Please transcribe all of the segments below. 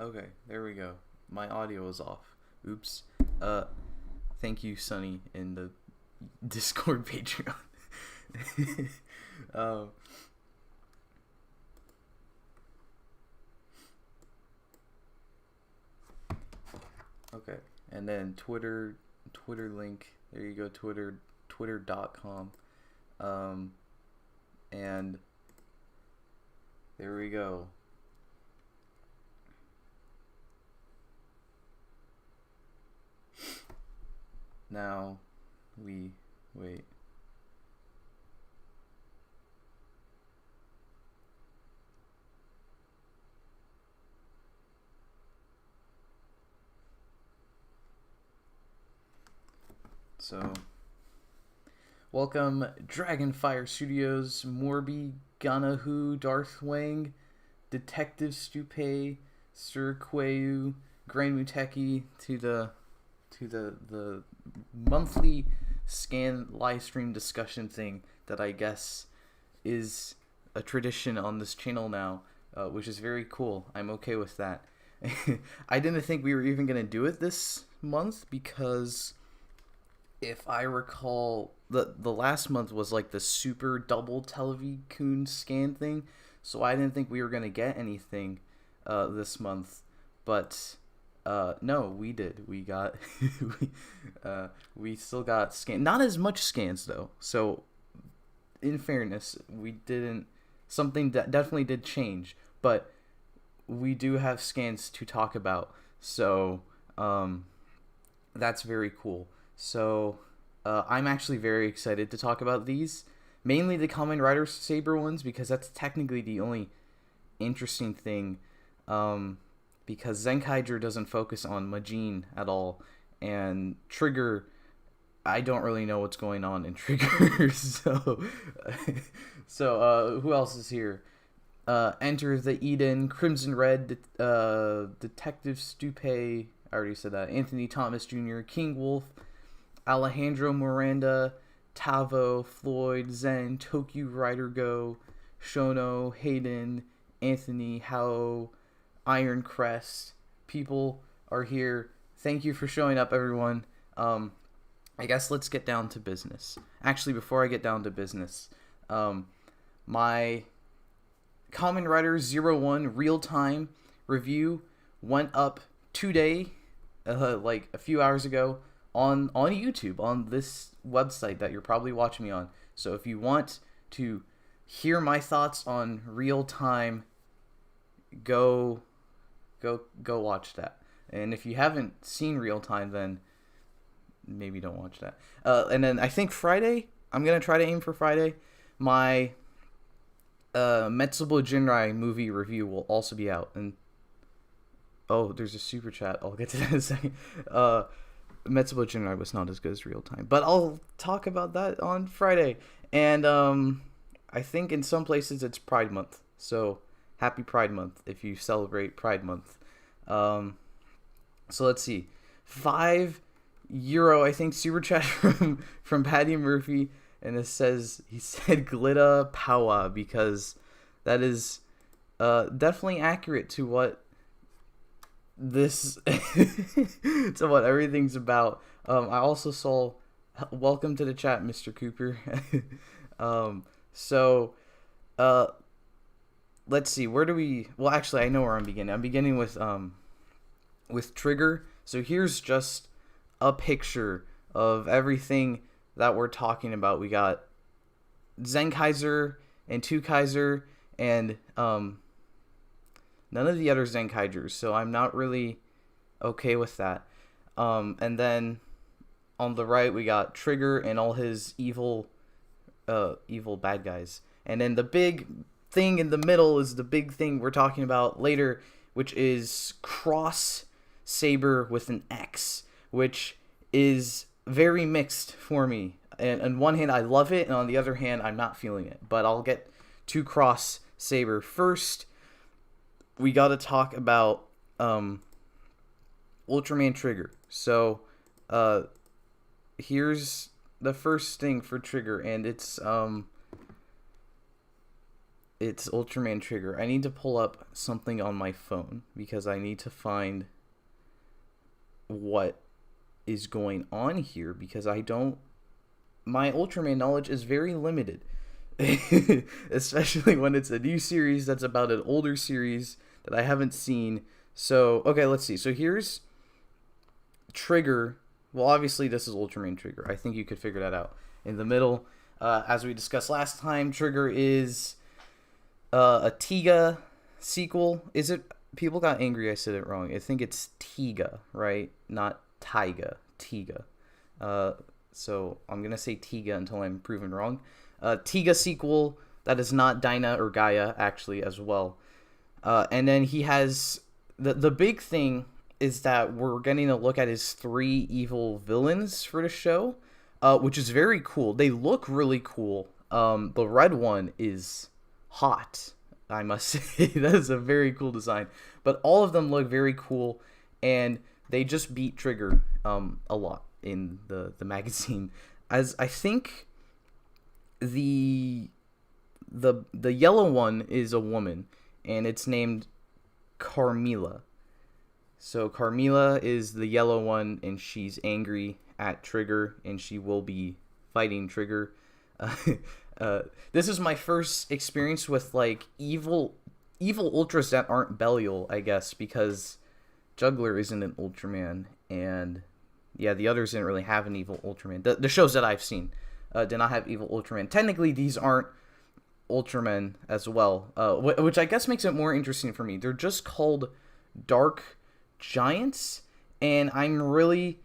Okay, there we go. My audio is off. Oops. Thank you, Sunny, in the Discord Patreon. um, okay, and then Twitter link. There you go, twitter.com. Um, and there we go. Now we wait. So, welcome Dragonfire Studios, Morby, Ganahu, Darth Wang, Detective Stupe, Sir Quayu, Grand Muteki to the monthly scan live stream discussion thing that I guess is a tradition on this channel now, which is very cool. I'm okay with that. I didn't think we were even going to do it this month because if I recall, the last month was like the super double Televicoon scan thing, so I didn't think we were going to get anything this month, but no, we did. We got we still got scan. Not as much scans though. So in fairness, we didn't. Something that definitely did change, but we do have scans to talk about. So that's very cool. So I'm actually very excited to talk about these. Mainly the Kamen Rider Saber ones because that's technically the only interesting thing. Because Zenkaiger doesn't focus on Magine at all, and Trigger, I don't really know what's going on in Trigger. So who else is here? Enter the Eden, Crimson Red, Detective Stupe, I already said that, Anthony Thomas Jr., King Wolf, Alejandro Miranda, Tavo, Floyd, Zen, Tokyo Rider Go, Shono, Hayden, Anthony, Hao, Iron Crest. People are here. Thank you for showing up, everyone. I guess let's get down to business. Actually, before I get down to business, my Kamen Rider 01 real-time review went up today, like a few hours ago, on YouTube, on this website that you're probably watching me on. So if you want to hear my thoughts on real-time, go watch that. And if you haven't seen real time, then maybe don't watch that. And then I think Friday, I'm gonna try to aim for Friday. My Metsubo Jinrai movie review will also be out. And oh, there's a super chat. I'll get to that in a second. Metsubo Jinrai was not as good as real time, but I'll talk about that on Friday. And I think in some places it's Pride Month, so happy Pride Month if you celebrate Pride Month. So let's see. €5, I think, super chat from Patty Murphy, and he said Glitta Powa because that is definitely accurate to what this to what everything's about. I also saw welcome to the chat, Mr. Cooper. So let's see, where do we... Well, actually, I know where I'm beginning. I'm beginning with Trigger. So here's just a picture of everything that we're talking about. We got Zenkaiger and Tukaiser and none of the other Zenkaigers, so I'm not really okay with that. And then on the right, we got Trigger and all his evil bad guys. And then the big thing in the middle is the big thing we're talking about later, which is Cross Saber with an X, which is very mixed for me. And on one hand, I love it, and on the other hand, I'm not feeling it. But I'll get to Cross Saber first. We got to talk about Ultraman Trigger. So here's the first thing for Trigger, and it's It's Ultraman Trigger. I need to pull up something on my phone because I need to find what is going on here because my Ultraman knowledge is very limited. Especially when it's a new series that's about an older series that I haven't seen. So, okay, let's see. So here's Trigger. Well, obviously this is Ultraman Trigger. I think you could figure that out. In the middle, as we discussed last time, Trigger is a Tiga sequel. Is it? People got angry I said it wrong. I think it's Tiga, right? Not Taiga. Tiga. So I'm going to say Tiga until I'm proven wrong. Tiga sequel that is not Dyna or Gaia, actually, as well. And then he has... The big thing is that we're getting a look at his 3 evil villains for the show, which is very cool. They look really cool. The red one is hot, I must say. That is a very cool design. But all of them look very cool, and they just beat Trigger a lot in the magazine. As I think the yellow one is a woman, and it's named Carmilla. So Carmilla is the yellow one, and she's angry at Trigger, and she will be fighting Trigger. This is my first experience with like evil ultras that aren't Belial, I guess, because Juggler isn't an Ultraman, and yeah, the others didn't really have an evil Ultraman. The shows that I've seen did not have evil Ultraman. Technically, these aren't Ultramen as well, which I guess makes it more interesting for me. They're just called Dark Giants, and I'm really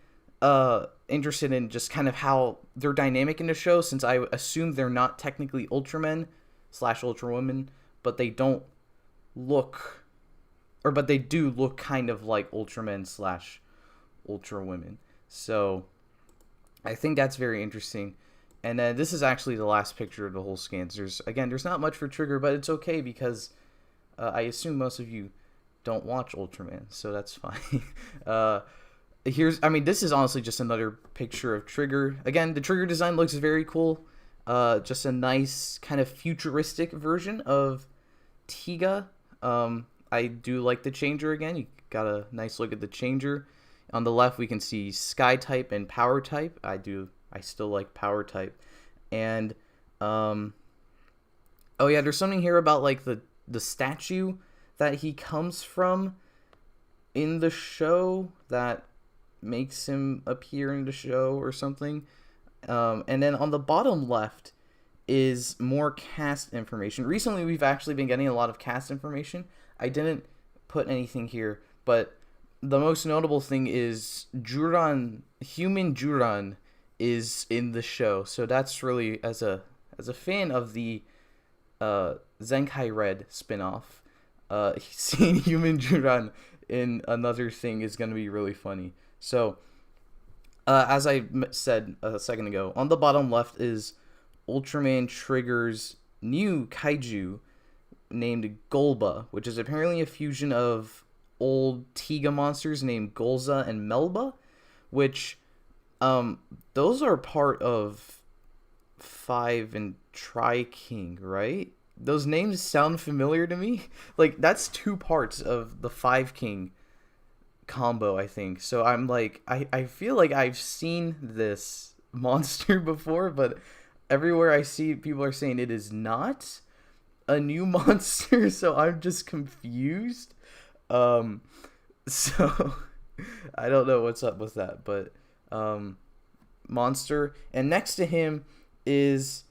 interested in just kind of how they're dynamic in the show, since I assume they're not technically Ultramen / Ultrawomen, but they don't look, but they do look kind of like Ultramen / Ultrawomen. So I think that's very interesting. And then this is actually the last picture of the whole scan. There's not much for Trigger, but it's okay because I assume most of you don't watch Ultraman, so that's fine. This is honestly just another picture of Trigger. Again, the Trigger design looks very cool. Just a nice kind of futuristic version of Tiga. I do like the changer again. You got a nice look at the changer. On the left, we can see Sky type and Power type. I still like Power type. And, oh yeah, there's something here about, like, the statue that he comes from in the show that makes him appear in the show or something. And then on the bottom left is more cast information. Recently, we've actually been getting a lot of cast information. I didn't put anything here, but the most notable thing is Human Juran is in the show. So that's really, as a fan of the Zenkai Red spinoff, seeing Human Juran in another thing is going to be really funny. So, as I said a second ago, on the bottom left is Ultraman Trigger's new kaiju named Golba, which is apparently a fusion of old Tiga monsters named Golza and Melba, which those are part of 5 and Tri-King, right? Those names sound familiar to me. Like, that's 2 parts of the 5 King combo, I think. So I'm like, I feel like I've seen this monster before, but everywhere I see, people are saying it is not a new monster, so I'm just confused. So I don't know what's up with that, but monster. And next to him is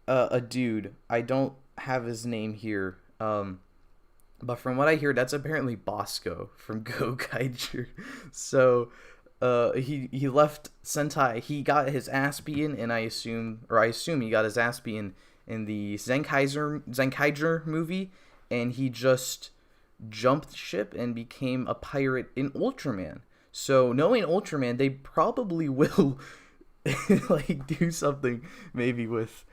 a dude. I don't have his name here, but from what I hear, that's apparently Bosco from Gokaiger. So he left Sentai. He got his ass beaten, and I assume he got his ass beaten in the Zenkaiger movie, and he just jumped ship and became a pirate in Ultraman. So knowing Ultraman, they probably will like do something maybe with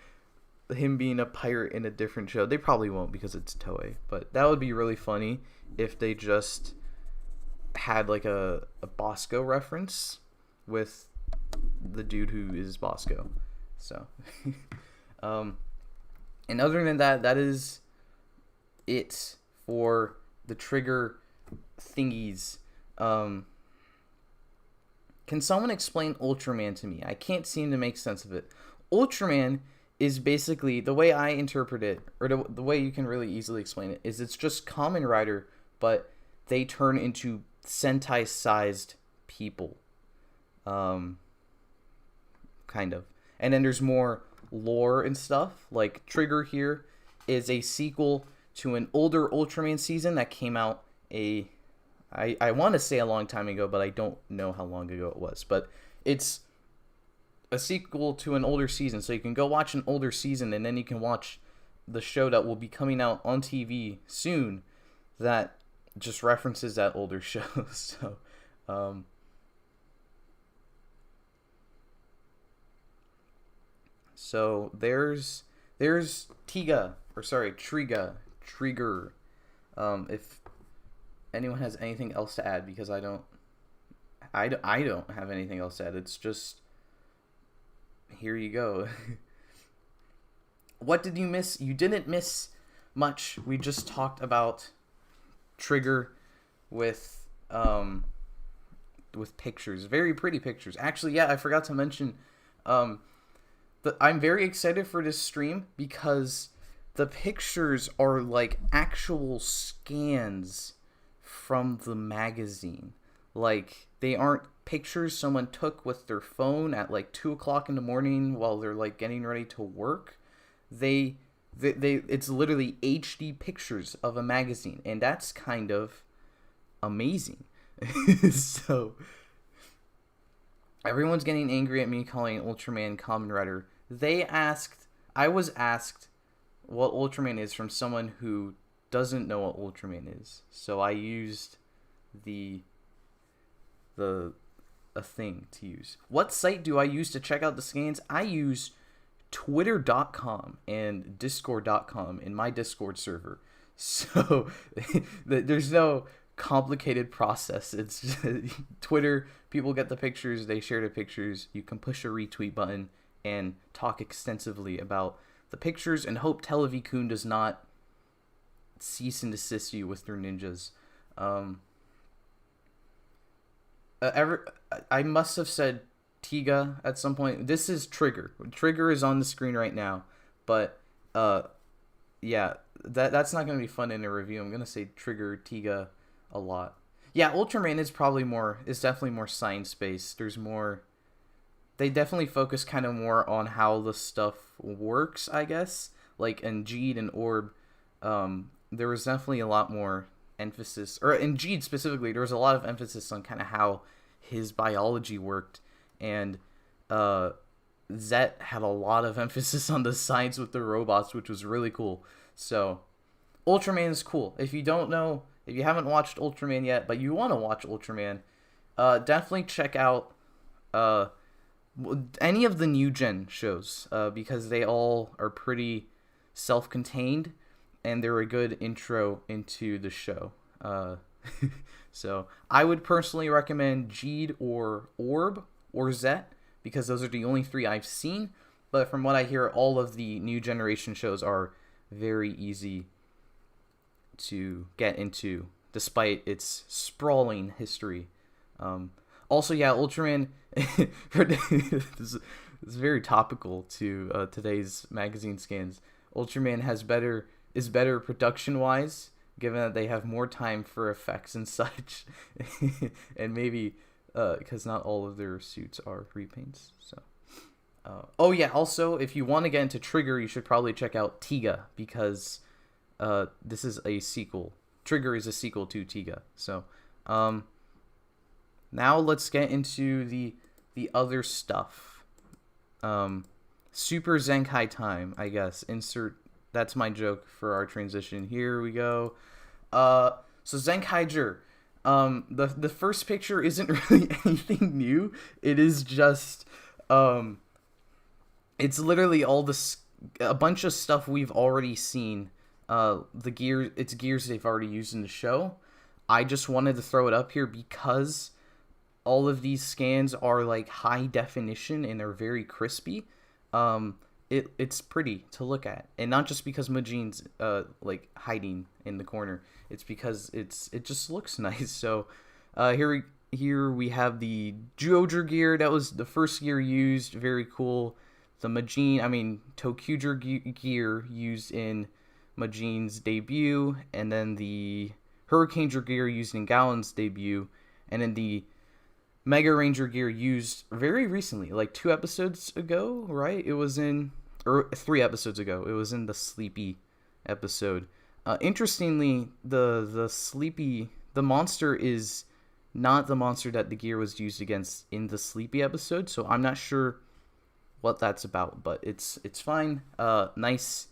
him being a pirate in a different show. They probably won't because it's Toei, but that would be really funny if they just had like a Bosco reference with the dude who is Bosco. So and other than that, that is it for the trigger thingies. Can someone explain Ultraman to me? I can't seem to make sense of it. Ultraman is basically, the way I interpret it, or the way you can really easily explain it, is it's just Kamen Rider, but they turn into Sentai-sized people. Kind of. And then there's more lore and stuff. Like, Trigger here is a sequel to an older Ultraman season that came out I want to say a long time ago, but I don't know how long ago it was. But it's a sequel to an older season, so you can go watch an older season, and then you can watch the show that will be coming out on TV soon that just references that older show. So there's Trigger. If anyone has anything else to add, because I don't have anything else to add. It's just, here you go. What did you miss? You didn't miss much. We just talked about Trigger with pictures, very pretty pictures. Actually, yeah, I forgot to mention I'm very excited for this stream because the pictures are like actual scans from the magazine. Like, they aren't pictures someone took with their phone at like 2 o'clock in the morning while they're like getting ready to work. It's literally HD pictures of a magazine, and that's kind of amazing. So everyone's getting angry at me calling Ultraman Kamen Rider. I was asked what Ultraman is from someone who doesn't know what Ultraman is. So I used a thing to use. What site do I use to check out the scans? I use Twitter.com and Discord.com in my Discord server. So there's no complicated process. It's just Twitter, people get the pictures, they share the pictures, you can push a retweet button and talk extensively about the pictures, and hope Televikun does not cease and desist you with their ninjas. I must have said Tiga at some point. This is Trigger. Trigger is on the screen right now, but yeah, that's not gonna be fun in a review. I'm gonna say Trigger, Tiga a lot. Yeah, Ultraman is definitely more science based. There's more. They definitely focus kind of more on how the stuff works, I guess. Like in Jeed and Orb, there was definitely a lot more emphasis, or in Jeed specifically, there was a lot of emphasis on kind of how his biology worked, and Zet had a lot of emphasis on the science with the robots, which was really cool. So Ultraman is cool. If you haven't watched Ultraman yet, but you want to watch Ultraman, definitely check out any of the new gen shows, because they all are pretty self-contained, and they're a good intro into the show. So I would personally recommend Jeed or Orb or Zet, because those are the only three I've seen. But from what I hear, all of the new generation shows are very easy to get into, despite its sprawling history. Also, yeah, Ultraman this is very topical to today's magazine scans. Ultraman is better production-wise, given that they have more time for effects and such, and maybe because not all of their suits are repaints. So, oh yeah, also, if you want to get into Trigger, you should probably check out Tiga, because this is a sequel. Trigger is a sequel to Tiga. So, now let's get into the other stuff. Super Zenkai time, I guess. That's my joke for our transition. Here we go. So Zenkaiger. The first picture isn't really anything new. It is just it's literally a bunch of stuff we've already seen. It's gears they've already used in the show. I just wanted to throw it up here because all of these scans are like high definition and they're very crispy. it's pretty to look at, and not just because Majine's like hiding in the corner. It's because it just looks nice. So here we have the Joger gear. That was the first gear used. Very cool. The Tokuger gear used in Majine's debut, and then the Hurricaneger gear used in Galen's debut, and then the Mega Ranger gear used very recently, like 2 episodes ago, right? It was in, or 3 episodes ago. It was in the Sleepy episode. Interestingly, the monster is not the monster that the gear was used against in the Sleepy episode, so I'm not sure what that's about, but it's fine. Nice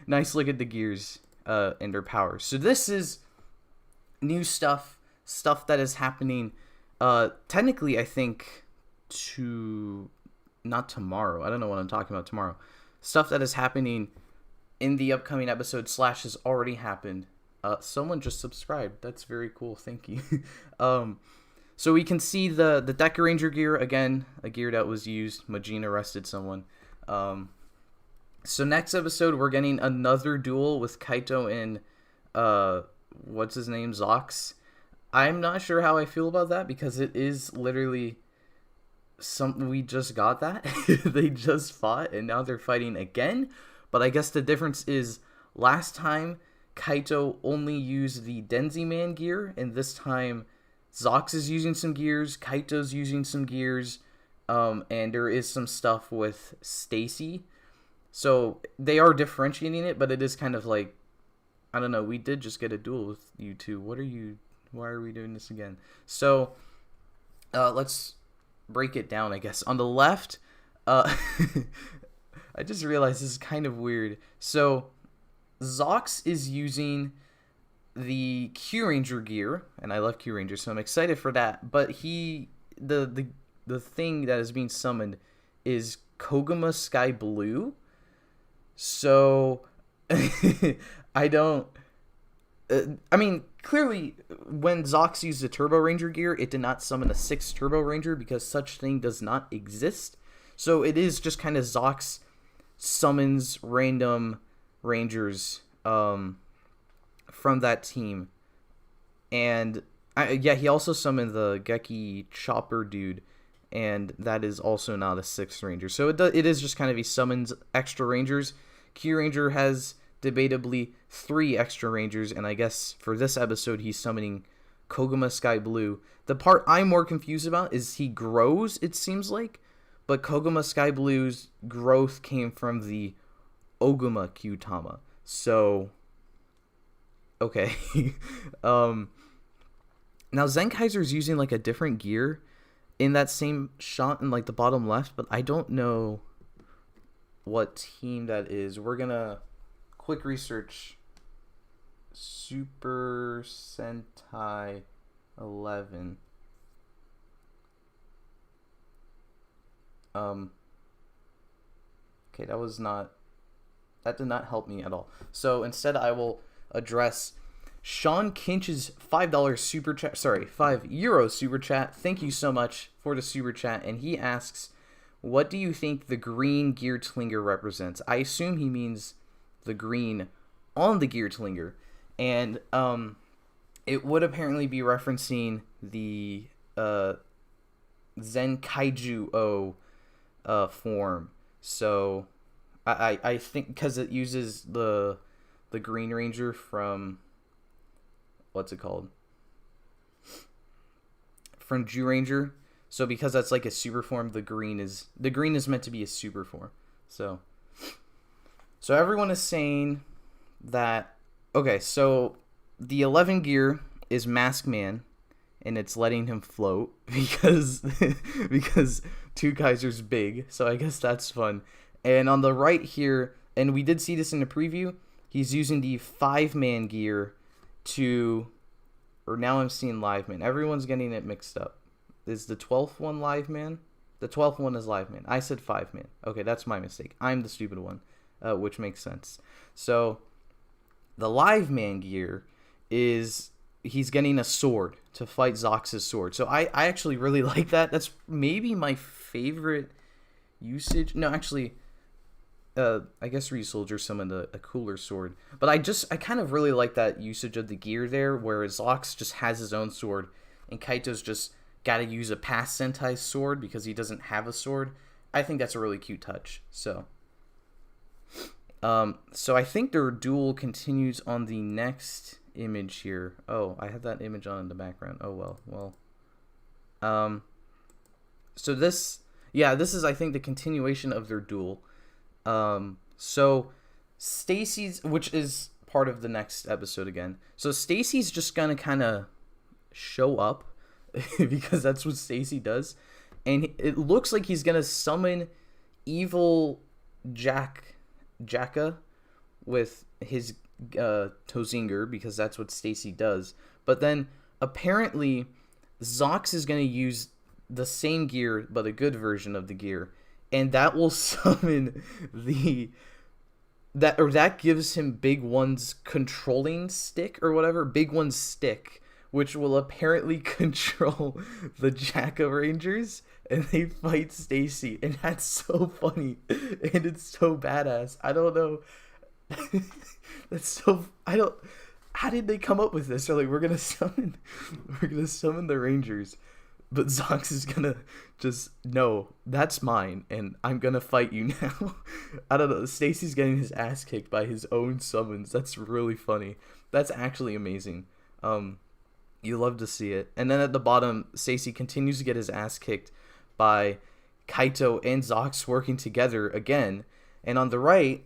nice look at the gears and their powers. So this is new stuff that is happening technically, I think, not tomorrow. I don't know what I'm talking about tomorrow. Stuff that is happening in the upcoming episode / has already happened. Someone just subscribed. That's very cool. Thank you. So we can see the Deca Ranger gear, again, a gear that was used. Magine arrested someone. So next episode, we're getting another duel with Kaito and, what's his name, Zox. I'm not sure how I feel about that, because it is literally something we just got that. They just fought, and now they're fighting again. But I guess the difference is, last time, Kaito only used the Denzi Man gear, and this time Zox is using some gears, Kaito's using some gears, and there is some stuff with Stacy. So they are differentiating it, but it is kind of like, I don't know, we did just get a duel with you two. Why are we doing this again? So let's break it down, I guess. On the left, I just realized this is kind of weird. So Zox is using the Q Ranger gear, and I love Q Ranger, so I'm excited for that. But the thing that is being summoned is Koguma Sky Blue. So I mean, clearly, when Zox used the Turbo Ranger gear, it did not summon a 6th Turbo Ranger, because such thing does not exist. So it is just kind of Zox summons random Rangers from that team. And he also summoned the Geki Chopper dude, and that is also not a 6th Ranger. So it is just kind of, he summons extra Rangers. Q Ranger has debatably 3 extra Rangers, and I guess for this episode he's summoning Koguma Sky Blue. The part I'm more confused about is he grows, it seems like, but Koguma Sky Blue's growth came from the Oguma Q-Tama. So, okay. Now Zenkaiger's using like a different gear in that same shot in like the bottom left, but I don't know what team that is. We're gonna quick research Super Sentai 11. Okay, that did not help me at all. So instead I will address Sean Kinch's $5 super chat, €5 super chat. Thank you so much for the super chat. And he asks, what do you think the green gear tlinger represents? I assume he means the green on the gear tlinger. And it would apparently be referencing the Zenkaiger form. So I think because it uses the Green Ranger from, what's it called? From Zyuranger. So because that's like a super form, the green is meant to be a super form. So everyone is saying that, okay, so the 11 gear is Mask Man, and it's letting him float because Two Kaiser's big, so I guess that's fun. And on the right here, and we did see this in the preview, he's using the 5-man gear or now I'm seeing Live Man. Everyone's getting it mixed up. Is the 12th one Live Man? The 12th one is Live Man. I said 5-man. Okay, that's my mistake. I'm the stupid one, which makes sense. So the Live Man gear is, he's getting a sword to fight Zox's sword. So I actually really like that. That's maybe my favorite usage. No, actually, I guess Resoldier summoned a cooler sword. But I kind of really like that usage of the gear there, where Zox just has his own sword, and Kaito's just got to use a past Sentai sword because he doesn't have a sword. I think that's a really cute touch. So I think their duel continues on the next image here. Oh, I have that image on in the background. Oh, well. So this is, I think, the continuation of their duel. So Stacy's, which is part of the next episode again. So Stacy's just gonna kind of show up because that's what Stacy does, and it looks like he's gonna summon evil Jacka with his Tozinger, because that's what Stacy does. But then apparently Zox is gonna use the same gear, but a good version of the gear, and that will summon that gives him Big One's controlling stick or whatever, Big One's stick, which will apparently control the Jacka Rangers, and they fight Stacy, and that's so funny, and it's so badass. I don't know. How did they come up with this? They're like, we're gonna summon the Rangers, but Zox is gonna just, no, that's mine, and I'm gonna fight you now. I don't know. Stacy's getting his ass kicked by his own summons. That's really funny. That's actually amazing. You love to see it. And then at the bottom, Stacy continues to get his ass kicked by Kaito and Zox working together again. And on the right,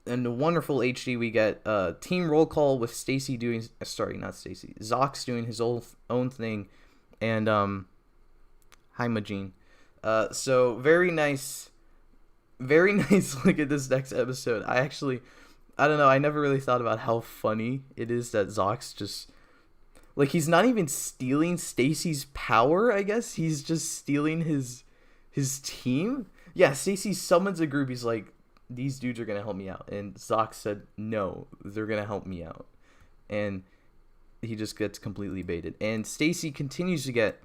in the wonderful HD, we get team roll call with Stacy doing, Zox doing his own thing, and hi Magine. So very nice look at this next episode. I don't know, I never really thought about how funny it is that Zox just, like, he's not even stealing Stacy's power, I guess. He's just stealing his team. Yeah, Stacy summons a group. He's like, these dudes are going to help me out. And Zox said, no, they're going to help me out. And he just gets completely baited. And Stacy continues to get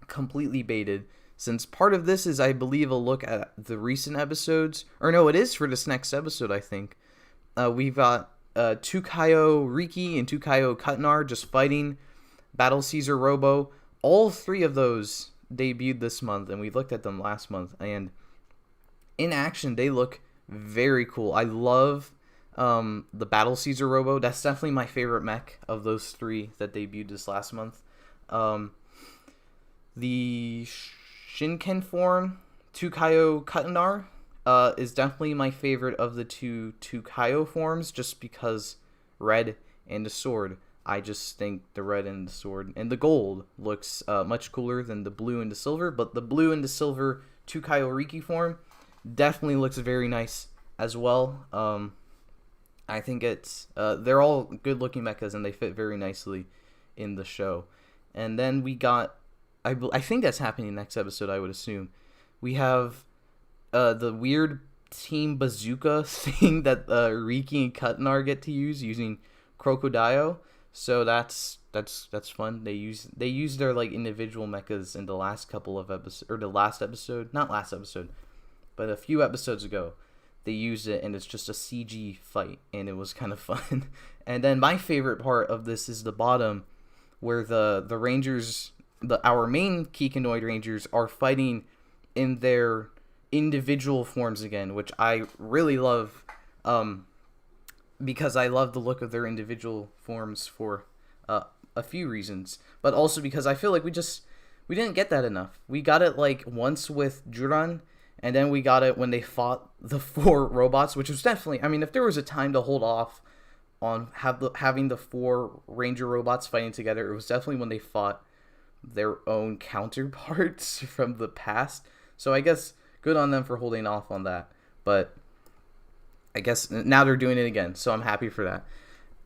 completely baited, since part of this is, I believe, a look at the recent episodes. Or no, it is for this next episode, I think. We've got Tukayo Riki and Tukayo Kutnar just fighting Battle Caesar Robo. All three of those debuted this month, and we looked at them last month, and in action they look very cool. I love the Battle Caesar Robo. That's definitely my favorite mech of those three that debuted this last month. The Shinken form, Tukayo Kutnar, is definitely my favorite of the two Tukayo forms, just because red and the sword. I just think the red and the sword and the gold looks much cooler than the blue and the silver, but the blue and the silver Tukayo Riki form definitely looks very nice as well. I think it's they're all good looking mechas, and they fit very nicely in the show. And then we got, I think that's happening next episode, I would assume. We have the weird team bazooka thing that Riki and Kutnar get to use, using Crocodile. So that's fun. They use their like individual mechas in the last couple of episodes, or the last episode, not last episode, but a few episodes ago. They used it, and it's just a CG fight, and it was kind of fun. And then my favorite part of this is the bottom, where the Rangers, our main Kikanoid Rangers, are fighting in their individual forms again, which I really love, because I love the look of their individual forms for a few reasons, but also because I feel like we didn't get that enough. We got it like once with Juran, and then we got it when they fought the 4 robots, which was definitely, I mean, if there was a time to hold off on having the 4 Ranger robots fighting together, it was definitely when they fought their own counterparts from the past. So I guess good on them for holding off on that, but I guess now they're doing it again, so I'm happy for that.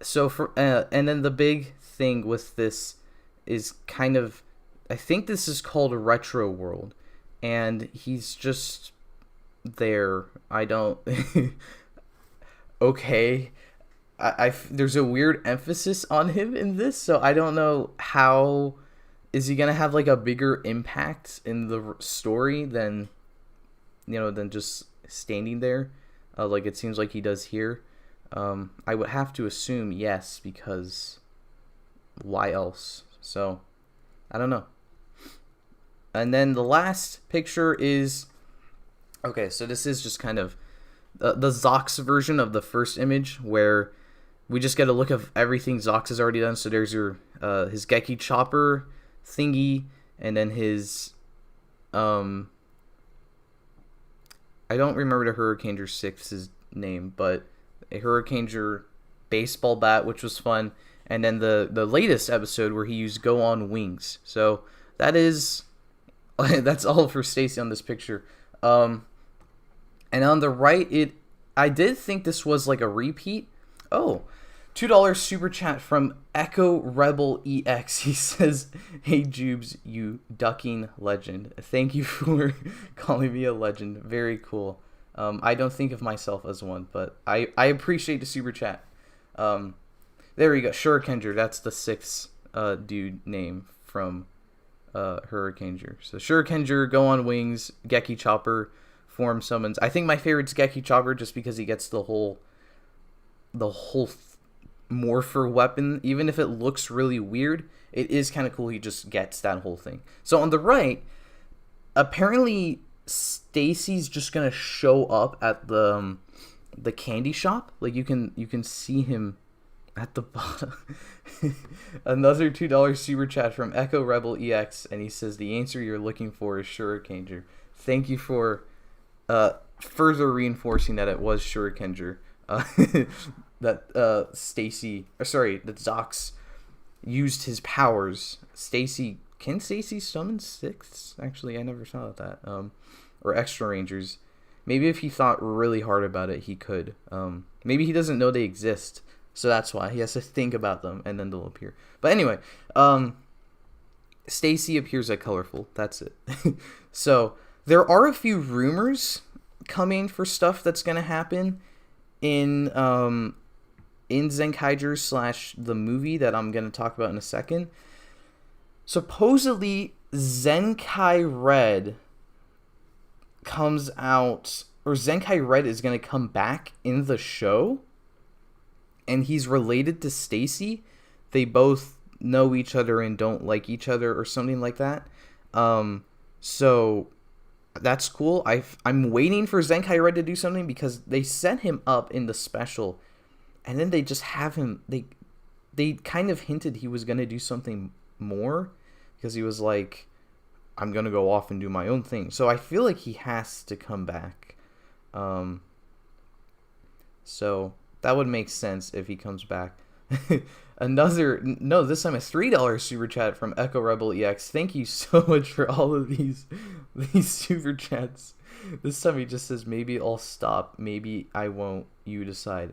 So and then the big thing with this is kind of, I think this is called Retro World, and he's just there. I don't okay, there's a weird emphasis on him in this, so I don't know how is he gonna have like a bigger impact in the story than just standing there. like it seems like he does here. I would have to assume yes, because why else? So, I don't know. And then the last picture is... Okay, so this is just kind of the Zox version of the first image, where we just get a look of everything Zox has already done. So there's your his Geki Chopper thingy, and then his... I don't remember the Hurricaneger 6's name, but a Hurricaneger baseball bat, which was fun. And then the latest episode where he used Go on Wings. So that is... that's all for Stacy on this picture. And on the right, I did think this was like a repeat. Oh, $2 super chat from Echo Rebel EX. He says, "Hey Jubes, you ducking legend. Thank you for calling me a legend. Very cool. I don't think of myself as one, but I appreciate the super chat." There we go. Shurikenger. That's the 6th dude name from Hurricaneger. So Shurikenger, Go on Wings, Geki Chopper, form summons. I think my favorite's Geki Chopper just because he gets the whole morpher weapon. Even if it looks really weird, it is kind of cool. He just gets that whole thing. So on the right, apparently Stacy's just gonna show up at the candy shop. Like you can see him at the bottom. Another $2 super chat from Echo Rebel EX, and he says, "The answer you're looking for is Shurikenger." Thank you for further reinforcing that it was Shurikenger. That Stacy, that Zox used his powers. Can Stacy summon 6? Actually, I never thought of that. Or extra rangers. Maybe if he thought really hard about it, he could. Maybe he doesn't know they exist. So that's why he has to think about them, and then they'll appear. But anyway, Stacy appears at Colorful. That's it. So there are a few rumors coming for stuff that's gonna happen in Zenkaiger / the movie that I'm gonna talk about in a second. Supposedly, Zenkai Red comes out, or Zenkai Red is gonna come back in the show. And he's related to Stacy. They both know each other and don't like each other or something like that. So that's cool. I'm waiting for Zenkai Red to do something because they set him up in the special, and then they just have him. They kind of hinted he was gonna do something more because he was like, "I'm gonna go off and do my own thing." So I feel like he has to come back. So that would make sense if he comes back. This time a $3 super chat from Echo Rebel EX. Thank you so much for all of these super chats. This time he just says, "Maybe I'll stop, maybe I won't, you decide."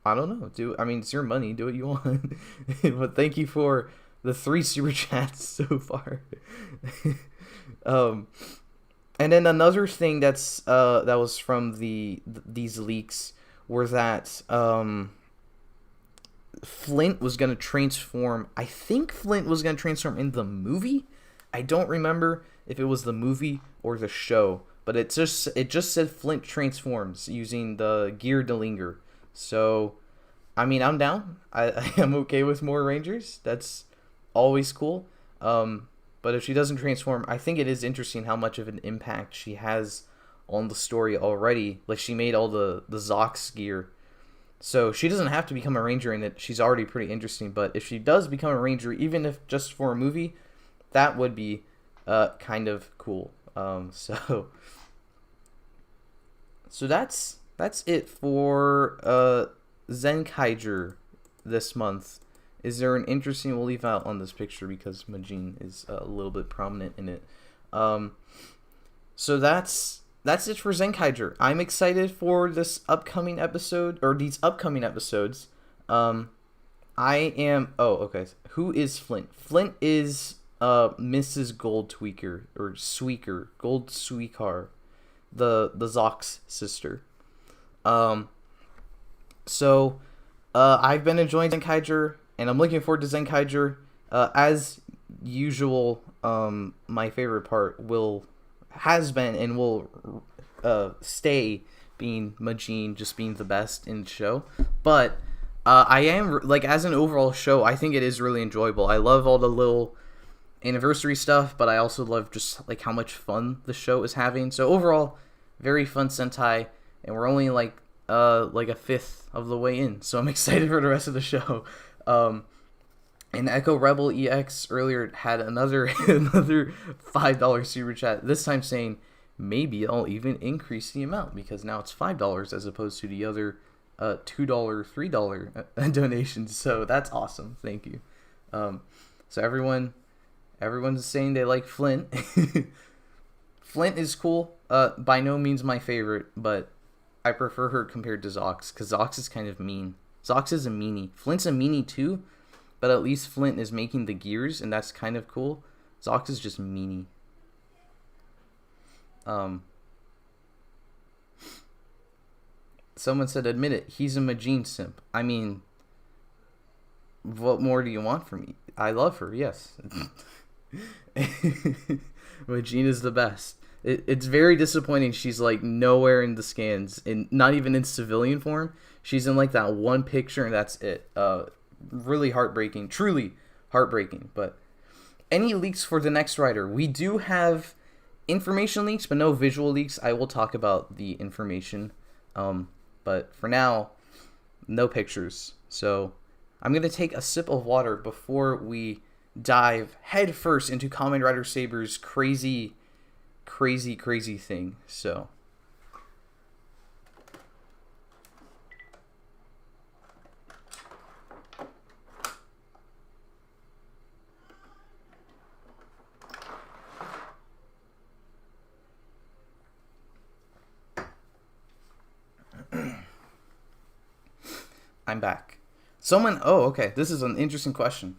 I don't know. It's your money, do what you want. But thank you for the 3 super chats so far. And then another thing that was from these leaks were that Flint was going to transform. I think Flint was going to transform in the movie. I don't remember if it was the movie or the show, but it just said Flint transforms using the Gear Delinger. So, I'm down. I am okay with more Rangers. That's always cool. But if she doesn't transform, I think it is interesting how much of an impact she has on the story already. Like, she made all the Zox gear. So she doesn't have to become a ranger in it. She's already pretty interesting. But if she does become a ranger, even if just for a movie, that would be kind of cool. So that's it for Zenkaiger this month. Is there an interesting... We'll leave out on this picture because Magine is a little bit prominent in it. So that's it for Zenkaiger. I'm excited for this upcoming episode, or these upcoming episodes. I am... Oh, okay. Who is Flint? Flint is Mrs. Gold Tweaker, or Sweaker. Gold Sweakar. The Zox sister. So, I've been enjoying Zenkaiger, and I'm looking forward to Zenkaiger. As usual, my favorite part has been and will stay being Magine, just being the best in the show. But I am, like, as an overall show, I think it is really enjoyable. I love all the little anniversary stuff, but I also love just, like, how much fun the show is having. So overall, very fun Sentai, and we're only, like a fifth of the way in. So I'm excited for the rest of the show. And Echo Rebel EX earlier had another $5 super chat, this time saying maybe I'll even increase the amount because now it's $5 as opposed to the other $2, $3 donations. So that's awesome. Thank you. So everyone's saying they like Flint. Flint is cool. By no means my favorite, but I prefer her compared to Zox because Zox is kind of mean. Zox is a meanie. Flint's a meanie too. But at least Flint is making the gears, and that's kind of cool. Zox is just meanie. Someone said, admit it, he's a Magine simp. I mean, what more do you want from me? I love her, yes. Magine is the best. It's very disappointing she's, like, nowhere in the scans, and not even in civilian form. She's in, like, that one picture, and that's it. Really heartbreaking, truly heartbreaking. But any leaks for the next writer? We do have information leaks, but no visual leaks. I will talk about the information, but for now, no pictures. So I'm gonna take a sip of water before we dive head first into Kamen Rider Saber's crazy thing. So I'm back. Oh, okay. This is an interesting question.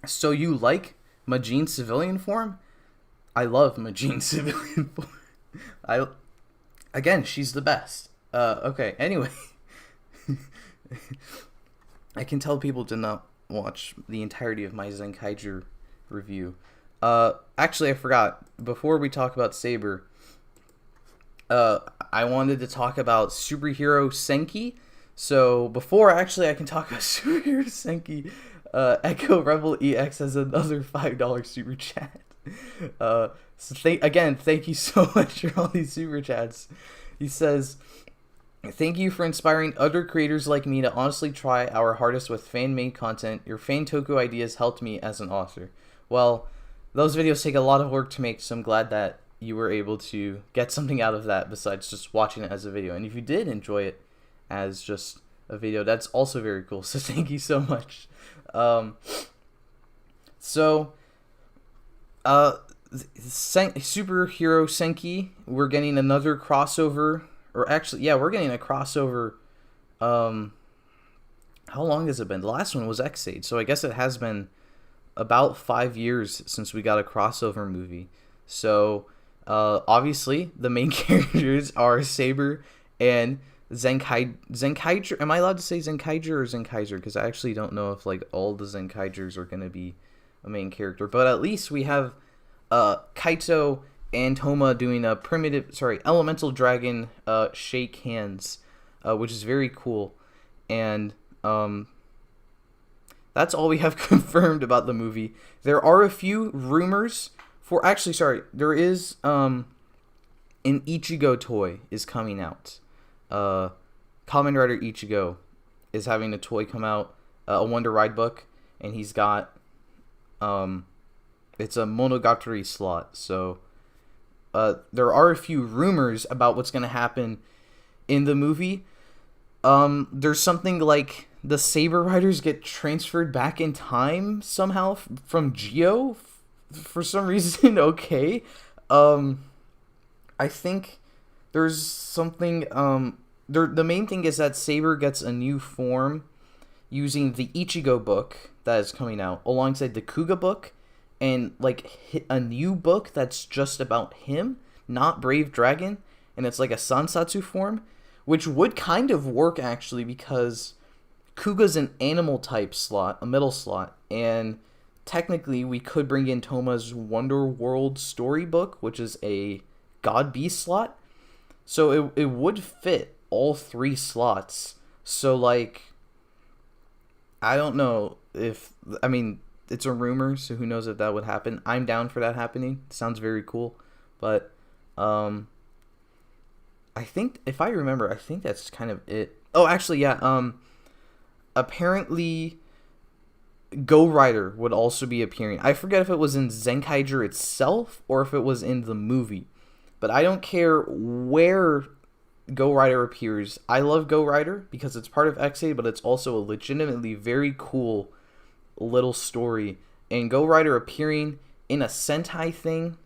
So you like Magine civilian form? I love Magine civilian form. Again, she's the best. Okay. Anyway, I can tell people did not watch the entirety of my Zenkaiger review. Actually, I forgot. Before we talk about Saber, I wanted to talk about Superhero Senki. So before I can talk about Superhero Senki, Echo Rebel EX has another $5 super chat. So thank you so much for all these super chats. He says, thank you for inspiring other creators like me to honestly try our hardest with fan-made content. Your fan toku ideas helped me as an author. Well, those videos take a lot of work to make, so I'm glad that you were able to get something out of that besides just watching it as a video. And if you did enjoy it as just a video, that's also very cool. So thank you so much. Superhero Senki, we're getting another crossover, or actually, yeah, we're getting a crossover. How long has it been? The last one was X-Aid, so I guess it has been about 5 years since we got a crossover movie. So obviously the main characters are Saber and Zenkaiger. Am I allowed to say Zenkaiger or Zenkaiger? Because I actually don't know if, like, all the Zenkaigers are going to be a main character. But at least we have Kaito and Toma doing a elemental dragon shake hands, which is very cool. And that's all we have confirmed about the movie. There are a few rumors for... Actually, sorry. There is an Ichigo toy is coming out. Kamen Rider Ichigo is having a toy come out, a Wonder Ride book, and he's got it's a Monogatari slot. So there are a few rumors about what's going to happen in the movie. There's something like the Saber Riders get transferred back in time somehow from Geo for some reason. Okay. I think there's something, the main thing is that Saber gets a new form using the Ichigo book that is coming out alongside the Kuga book, and like a new book that's just about him, not Brave Dragon, and it's like a Sansatsu form, which would kind of work actually because Kuga's an animal type slot, a middle slot, and technically we could bring in Toma's Wonder World storybook, which is a God Beast slot. So it would fit all 3 slots. So, like, I don't know if... I mean, it's a rumor, so who knows if that would happen. I'm down for that happening. Sounds very cool. But, I think, if I remember, I think that's kind of it. Oh, actually, yeah, apparently... Go Rider would also be appearing. I forget if it was in Zenkaiger itself or if it was in the movie. But I don't care where Go Rider appears. I love Go Rider because it's part of XA, but it's also a legitimately very cool little story. And Go Rider appearing in a Sentai thing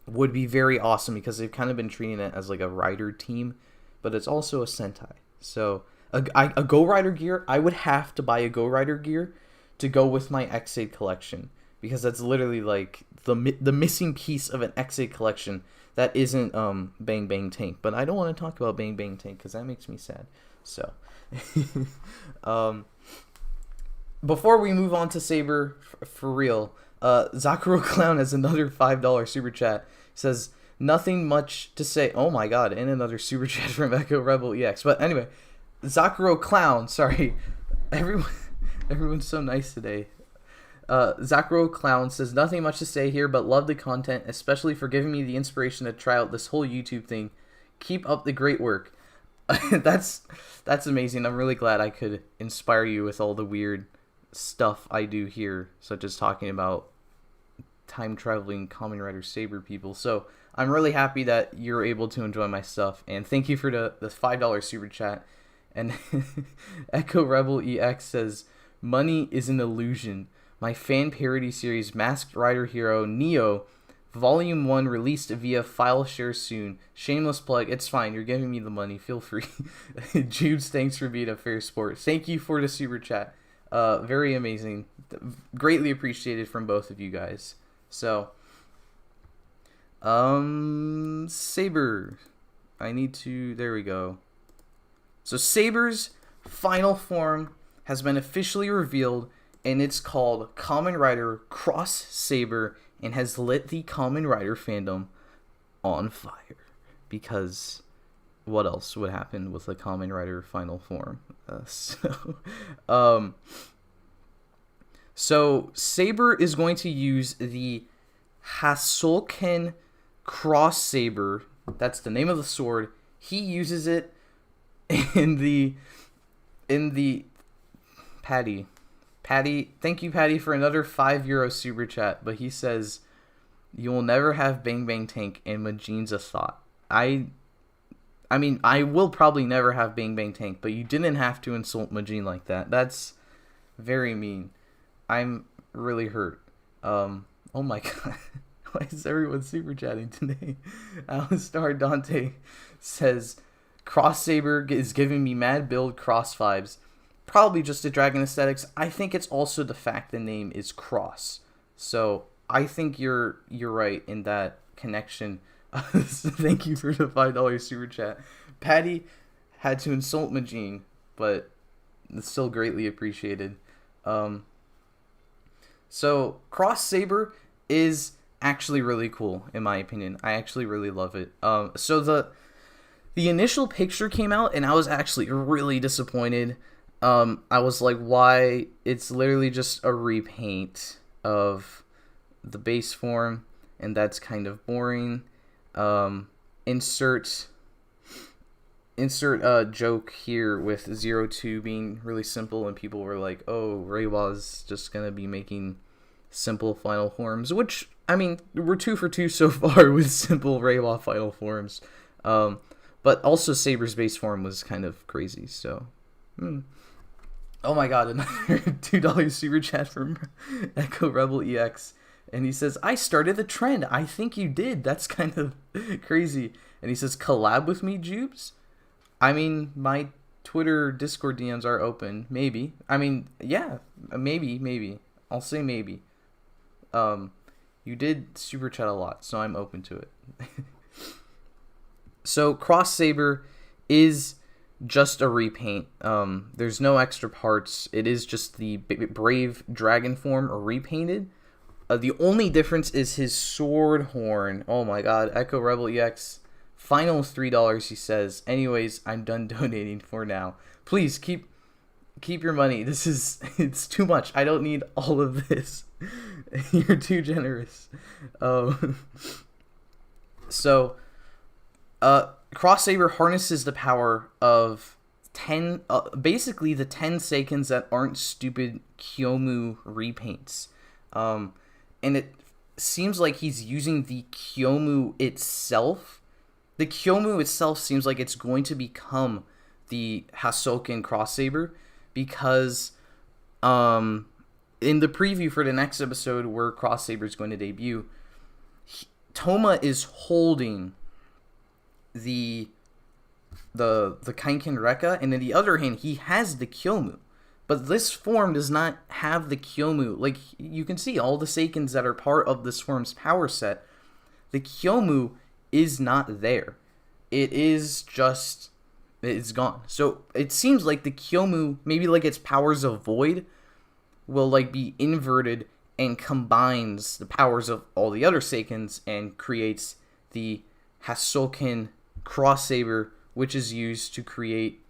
would be very awesome because they've kind of been treating it as like a rider team, but it's also a Sentai. So a Go Rider gear, I would have to buy a Go Rider gear to go with my X8 collection, because that's literally like the missing piece of an X8 collection that isn't Bang Bang Tank. But I don't want to talk about Bang Bang Tank because that makes me sad. So before we move on to Saber for real, Zakuro Clown has another $5 super chat. He says nothing much to say. Oh my god, and another super chat from Echo Rebel EX. But anyway, Zakuro Clown, sorry, everyone's so nice today. Zakuro Clown says, nothing much to say here, but love the content, especially for giving me the inspiration to try out this whole YouTube thing. Keep up the great work. That's amazing. I'm really glad I could inspire you with all the weird stuff I do here, such as talking about time-traveling Kamen Rider Saber people. So I'm really happy that you're able to enjoy my stuff, and thank you for the $5 super chat. And Echo Rebel EX says, money is an illusion. My fan parody series Masked Rider Hero Neo Volume 1 released via file share soon. Shameless plug. It's fine. You're giving me the money. Feel free. Jubes, thanks for being a fair sport. Thank you for the super chat. Very amazing. Greatly appreciated from both of you guys. So, Saber. I need to... There we go. So Saber's final form has been officially revealed, and it's called Kamen Rider Cross Saber, and has lit the Kamen Rider fandom on fire. Because what else would happen with the Kamen Rider final form? So Saber is going to use the Hasoken Cross Saber. That's the name of the sword. He uses it in the Patty, thank you, Patty, for another €5 super chat. But he says, you will never have Bang Bang Tank, and Majine's a thought. I mean, I will probably never have Bang Bang Tank, but you didn't have to insult Magine like that. That's very mean. I'm really hurt. Oh my god. Why is everyone super chatting today? Alistar Dante says, Cross Saber is giving me mad build Cross vibes. Probably just the dragon aesthetics. I think it's also the fact the name is Cross. So I think you're right in that connection. Thank you for the $5 super chat. Patty had to insult Magine, but it's still greatly appreciated. So Cross Saber is actually really cool in my opinion. I actually really love it. So the initial picture came out and I was actually really disappointed. I was like, why? It's literally just a repaint of the base form, and that's kind of boring. Insert a joke here with 02 being really simple, and people were like, oh, Reiwa's just gonna be making simple final forms, which, I mean, we're 2 for 2 so far with simple Reiwa final forms. But also Saber's base form was kind of crazy, so... Oh my god, another $2 super chat from Echo Rebel EX. And he says, I started the trend. I think you did. That's kind of crazy. And he says, collab with me, Jubes? I mean, my Twitter Discord DMs are open. Maybe. I mean, yeah. Maybe. I'll say maybe. You did super chat a lot, so I'm open to it. So, Cross Saber is just a repaint. There's no extra parts. It is just the Brave Dragon form repainted. The only difference is his sword horn. Oh my god, Echo Rebel EX, Final $3, he says. Anyways, I'm done donating for now. Please keep your money. It's too much. I don't need all of this. You're too generous. So, Cross Saber harnesses the power of 10, basically the 10 seconds that aren't stupid Kyomu repaints. And it seems like he's using the Kyomu itself. The Kyomu itself seems like it's going to become the Hasoken Cross Saber, because in the preview for the next episode where Cross Saber is going to debut, Toma is holding the Kanken Rekka, and in the other hand he has the Kyomu. But this form does not have the Kyomu. Like, you can see all the Seikens that are part of this form's power set, the Kyomu is not there. It's gone. So it seems like the Kyomu, maybe like its powers of void, will like be inverted and combines the powers of all the other Seikens and creates the Hasoken Cross Saber, which is used to create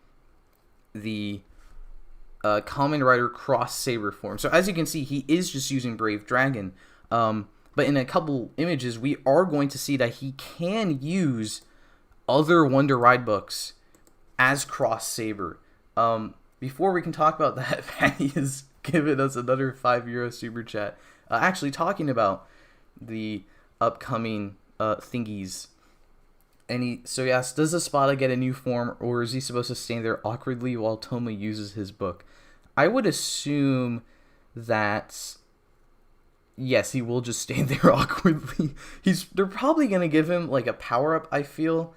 the Kamen Rider Cross Saber form. So as you can see, he is just using Brave Dragon. But in a couple images, we are going to see that he can use other Wonder Ride books as Cross Saber. Before we can talk about that, Patty has given us another €5 super chat. Actually talking about the upcoming thingies. And he asks, does Espada get a new form, or is he supposed to stand there awkwardly while Toma uses his book? I would assume that, yes, he will just stand there awkwardly. They're probably going to give him like a power-up, I feel,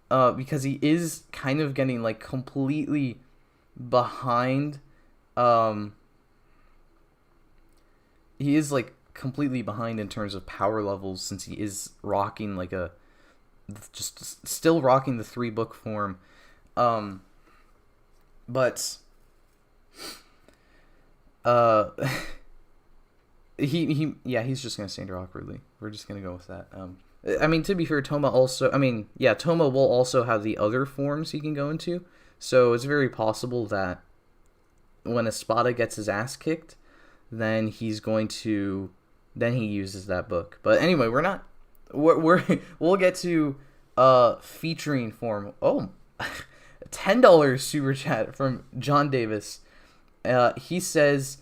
because he is kind of getting like completely behind. He is like completely behind in terms of power levels, since he is rocking like just still rocking the 3-book form. But he's just gonna stand there awkwardly. We're just gonna go with that. I mean, to be fair, Toma will also have the other forms he can go into, so it's very possible that when Espada gets his ass kicked, then he uses that book. But anyway, we'll get to featuring form. Oh, $10 super chat from John Davis. He says,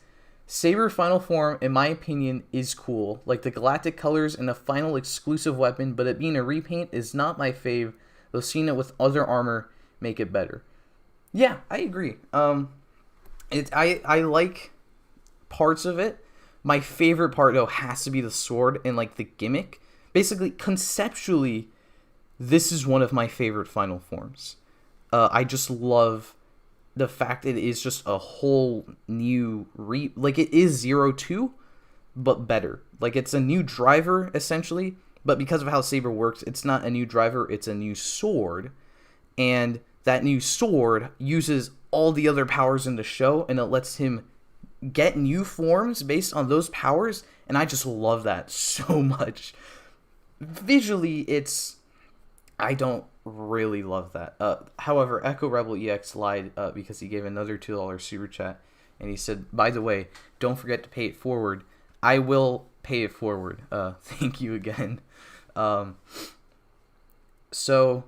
Saber final form, in my opinion, is cool. Like the galactic colors and the final exclusive weapon, but it being a repaint is not my fave, though seeing it with other armor make it better. Yeah, I agree. I like parts of it. My favorite part, though, has to be the sword and like the gimmick. Basically, conceptually, this is one of my favorite final forms. I just love the fact it is just a whole new like it is 0-2, but better. Like it's a new driver essentially, but because of how Saber works, it's not a new driver, it's a new sword, and that new sword uses all the other powers in the show, and it lets him get new forms based on those powers, and I just love that so much. Visually, I don't really love that. However, Echo Rebel EX lied because he gave another $2 super chat, and he said, by the way, don't forget to pay it forward. I will pay it forward. Thank you again. So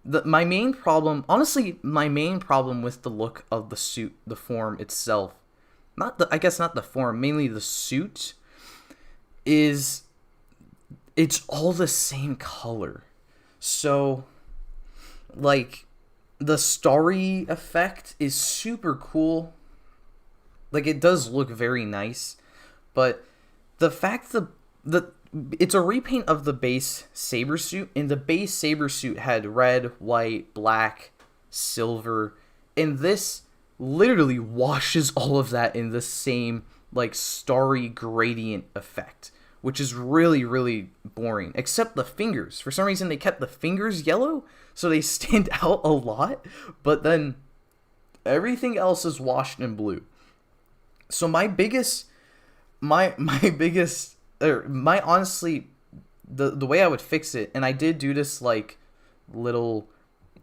my main problem with the look of the suit, the form itself, not the form, mainly the suit, is it's all the same color. So, like, the starry effect is super cool. Like, it does look very nice. But the fact that it's a repaint of the base Saber suit, and the base Saber suit had red, white, black, silver, and this literally washes all of that in the same, like, starry gradient effect, which is really, really boring. Except the fingers. For some reason, they kept the fingers yellow, so they stand out a lot. But then everything else is washed in blue. So my honestly the way I would fix it, and I did do this like little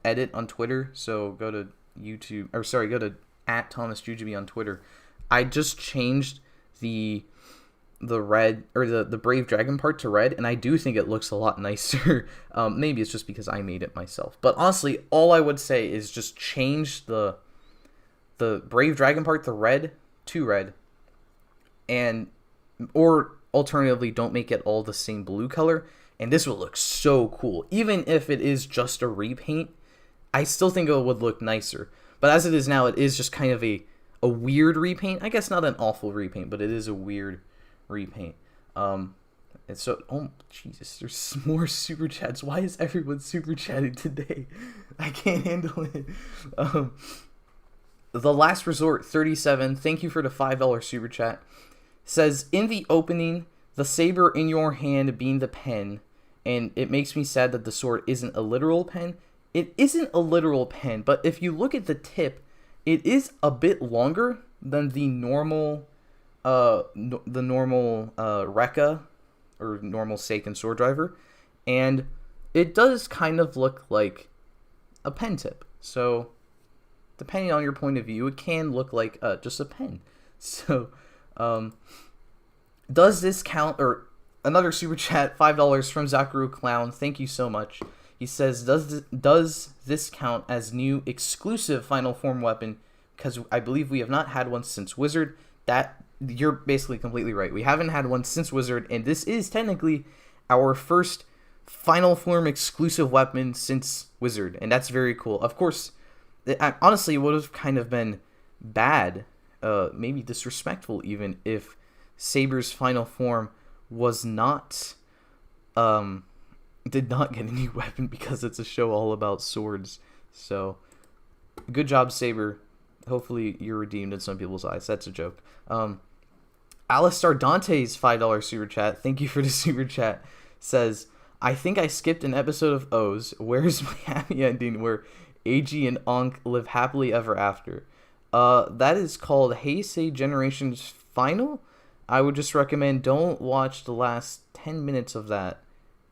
edit on Twitter, so go to YouTube, or sorry, go to @thomasjujube on Twitter. I just changed the red, or the Brave Dragon part to red, and I do think it looks a lot nicer. Maybe it's just because I made it myself, but honestly, all I would say is just change the Brave Dragon part, the red, to red, and or alternatively, don't make it all the same blue color, and this will look so cool. Even if it is just a repaint, I still think it would look nicer. But as it is now, it is just kind of a weird repaint. I guess not an awful repaint, but it is a weird repaint. And so, oh Jesus, there's more super chats. Why is everyone super chatting today? I can't handle it. The Last Resort 37, thank you for the $5 super chat. Says, in the opening, the saber in your hand being the pen, and it makes me sad that the sword isn't a literal pen. It isn't a literal pen, but if you look at the tip, it is a bit longer than the normal Rekka, or normal Seiken sword driver, and it does kind of look like a pen tip. So, depending on your point of view, it can look like just a pen. So, does this count? Or another super chat, $5 from Zakaru Clown. Thank you so much. He says, does this count as new exclusive final form weapon? Because I believe we have not had one since Wizard. That, you're basically completely right. We haven't had one since Wizard, and this is technically our first final form exclusive weapon since Wizard, and that's very cool. Of course, honestly, it would have kind of been bad, maybe disrespectful even, if Saber's final form was not, did not get a new weapon, because it's a show all about swords. So, good job, Saber. Hopefully you're redeemed in some people's eyes. That's a joke. Alistar Dante's $5 super chat, thank you for the super chat, says, I think I skipped an episode of O's. Where's my happy ending where Eiji and Ankh live happily ever after? That is called Heisei Generations Final. I would just recommend don't watch the last 10 minutes of that.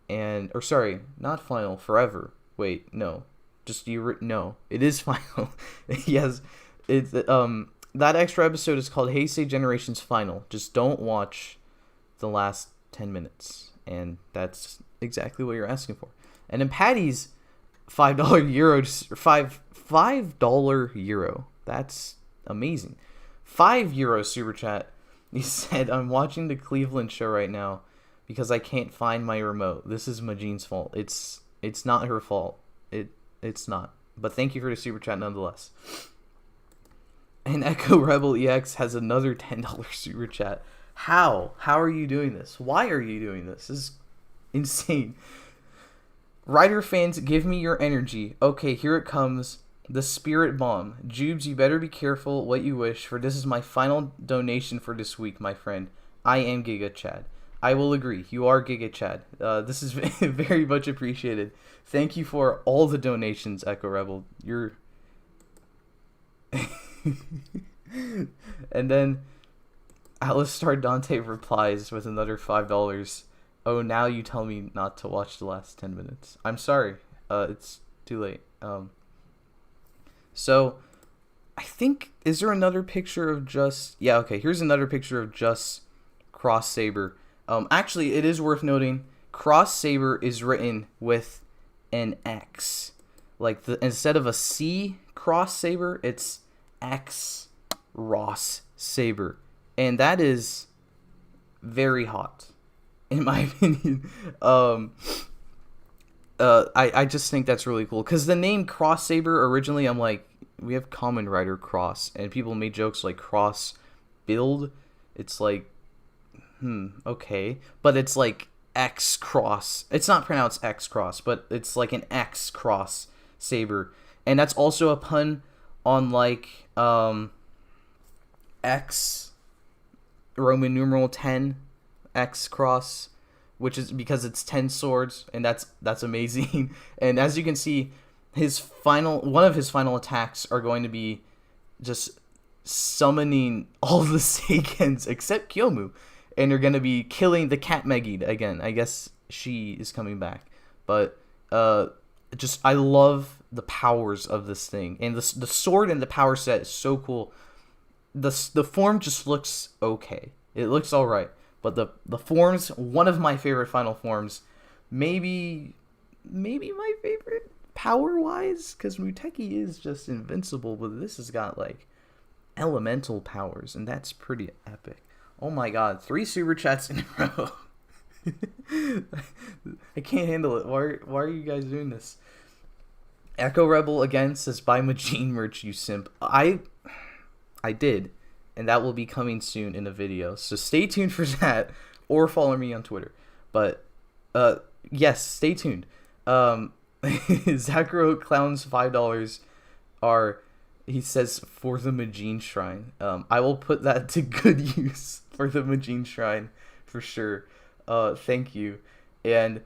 Or sorry, not final, forever. Wait, no. Just no, it is final. Yes, it's that extra episode is called Heisei Generations Final. Just don't watch the last 10 minutes, and that's exactly what you're asking for. And then Patty's $5 euro. That's amazing. €5 super chat. He said, I'm watching the Cleveland show right now because I can't find my remote. This is Majine's fault. It's not her fault. It's not. But thank you for the super chat nonetheless. And Echo Rebel EX has another $10 super chat. How? How are you doing this? Why are you doing this? This is insane. Rider fans, give me your energy. Okay, here it comes. The Spirit Bomb. Jubes, you better be careful what you wish, for this is my final donation for this week, my friend. I am Giga Chad. I will agree. You are Giga Chad. This is very much appreciated. Thank you for all the donations, Echo Rebel. You're... And then Alistar Dante replies with another $5. Oh, now you tell me not to watch the last 10 minutes. I'm sorry. It's too late. So, I think, is there another picture of just... Yeah, okay, here's another picture of just Cross Saber. Actually, it is worth noting, Cross Saber is written with an X. Like, instead of a C Cross Saber, it's X Ross Saber. And that is very hot, in my opinion. I just think that's really cool, because the name Cross Saber, originally I'm like, we have Kamen Rider Cross, and people made jokes like Cross Build. It's like, okay, but it's like X Cross. It's not pronounced X Cross, but it's like an X Cross Saber, and that's also a pun on like X Roman numeral 10 X Cross, which is because it's 10 swords, and that's amazing. And as you can see, one of his final attacks are going to be just summoning all the Seikens except Kyomu, and they're going to be killing the cat Magine again. I guess she is coming back. But just I love the powers of this thing, and the sword and the power set is so cool. The form just looks okay. It looks all right, but the forms, one of my favorite final forms, maybe my favorite power wise, because Muteki is just invincible, but this has got like elemental powers, and that's pretty epic. Oh my god, 3 super chats in a row. I can't handle it. Why are you guys doing this? Echo Rebel again says, buy Magine merch, you simp. I did, and that will be coming soon in a video, so stay tuned for that, or follow me on Twitter. But yes, stay tuned. Zakro Clown's $5 are, he says, for the Magine Shrine. I will put that to good use for the Magine Shrine for sure. Thank you. And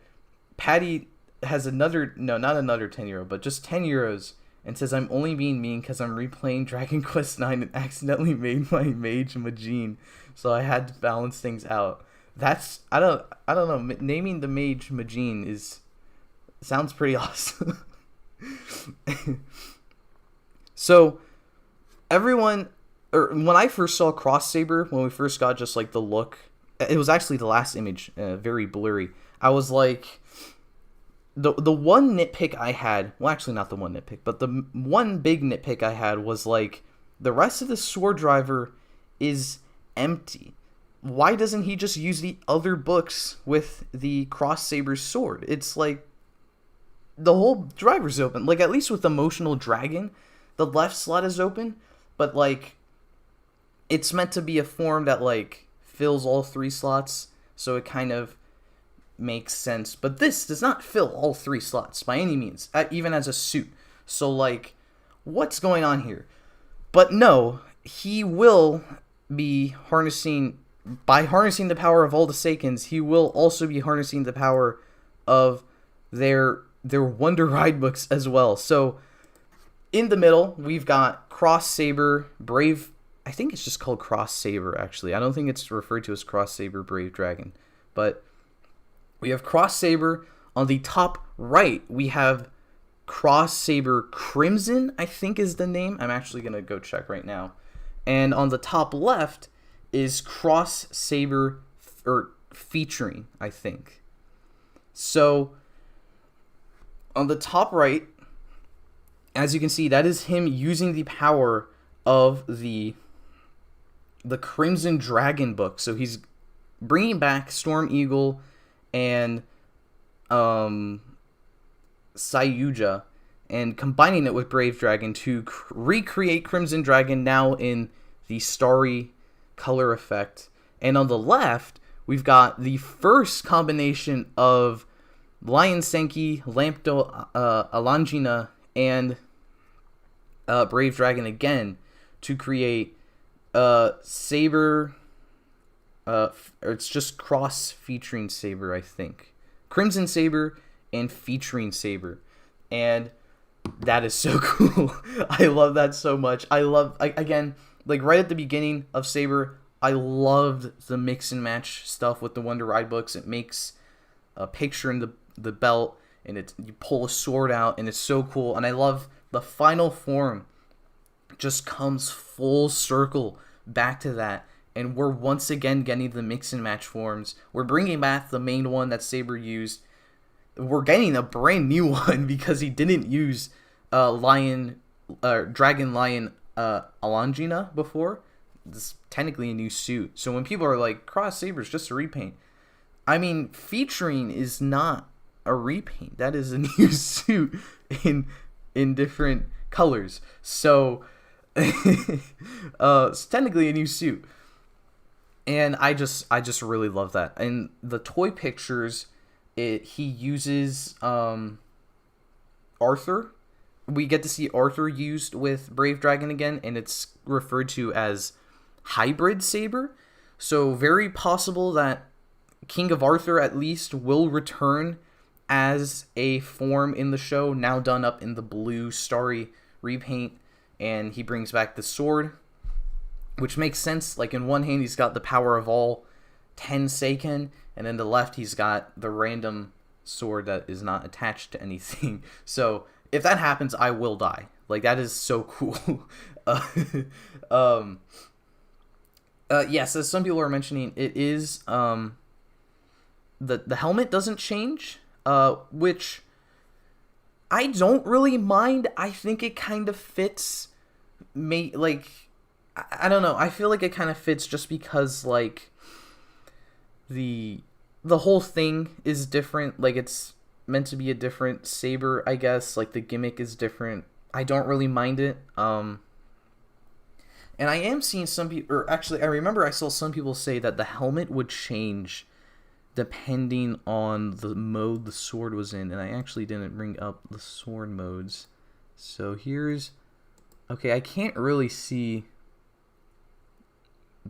Patty has another, no, not another 10 euro, but just 10 euros, and says, I'm only being mean because I'm replaying Dragon Quest 9 and accidentally made my mage Magine, so I had to balance things out. That's, I don't know, naming the mage Magine sounds pretty awesome. So, everyone, or when I first saw Cross Saber, when we first got just like the look, it was actually the last image, very blurry. I was like, the one nitpick I had, well, actually not the one nitpick, but the one big nitpick I had was like, the rest of the sword driver is empty. Why doesn't he just use the other books with the Cross Saber's sword? It's like, the whole driver's open. Like, at least with Emotional Dragon, the left slot is open, but like, it's meant to be a form that like fills all 3 slots, so it kind of makes sense. But this does not fill all 3 slots by any means, even as a suit. So like, what's going on here? But no, he will be harnessing, by harnessing the power of all the Seikens, he will also be harnessing the power of their Wonder Ride books as well. So in the middle, we've got Cross Saber, Brave, I think it's just called Cross Saber, actually. I don't think it's referred to as Cross Saber Brave Dragon. But we have Cross Saber. On the top right, we have Cross Saber Crimson, I think is the name. I'm actually going to go check right now. And on the top left is Cross Saber, or featuring, I think. So on the top right, as you can see, that is him using the power of the Crimson Dragon book. So he's bringing back Storm Eagle and Sayuja and combining it with Brave Dragon to recreate Crimson Dragon now in the starry color effect. And on the left, we've got the first combination of Lion Senki, Lampdo Alangina, and Brave Dragon again to create Saber. It's just Cross featuring Saber, I think. Crimson Saber and featuring Saber. And that is so cool. I love that so much. Again, like right at the beginning of Saber, I loved the mix and match stuff with the Wonder Ride books. It makes a picture in the belt, and you pull a sword out, and it's so cool. And I love the final form just comes full circle back to that, and we're once again getting the mix and match forms. We're bringing back the main one that Saber used. We're getting a brand new one because he didn't use Dragon Lion Alangina before. This is technically a new suit. So when people are like, Cross Saber's just a repaint, I mean, featuring is not a repaint. That is a new suit in different colors. So it's technically a new suit. And I just really love that. And the toy pictures, he uses Arthur. We get to see Arthur used with Brave Dragon again, and it's referred to as Hybrid Saber. So very possible that King of Arthur at least will return as a form in the show, now done up in the blue starry repaint, and he brings back the sword, which makes sense. Like, in one hand he's got the power of all 10 Seiken, and then the left he's got the random sword that is not attached to anything. So if that happens, I will die. Like, that is so cool. Yes, as some people are mentioning, it is the helmet doesn't change, which I don't really mind. I think it kind of fits. Like, I don't know. I feel like it kind of fits just because, like, the whole thing is different. Like, it's meant to be a different saber, I guess. Like, the gimmick is different. I don't really mind it. And I am seeing some people, or actually, I remember I saw some people say that the helmet would change depending on the mode the sword was in. And I actually didn't bring up the sword modes. So here's, okay, I can't really see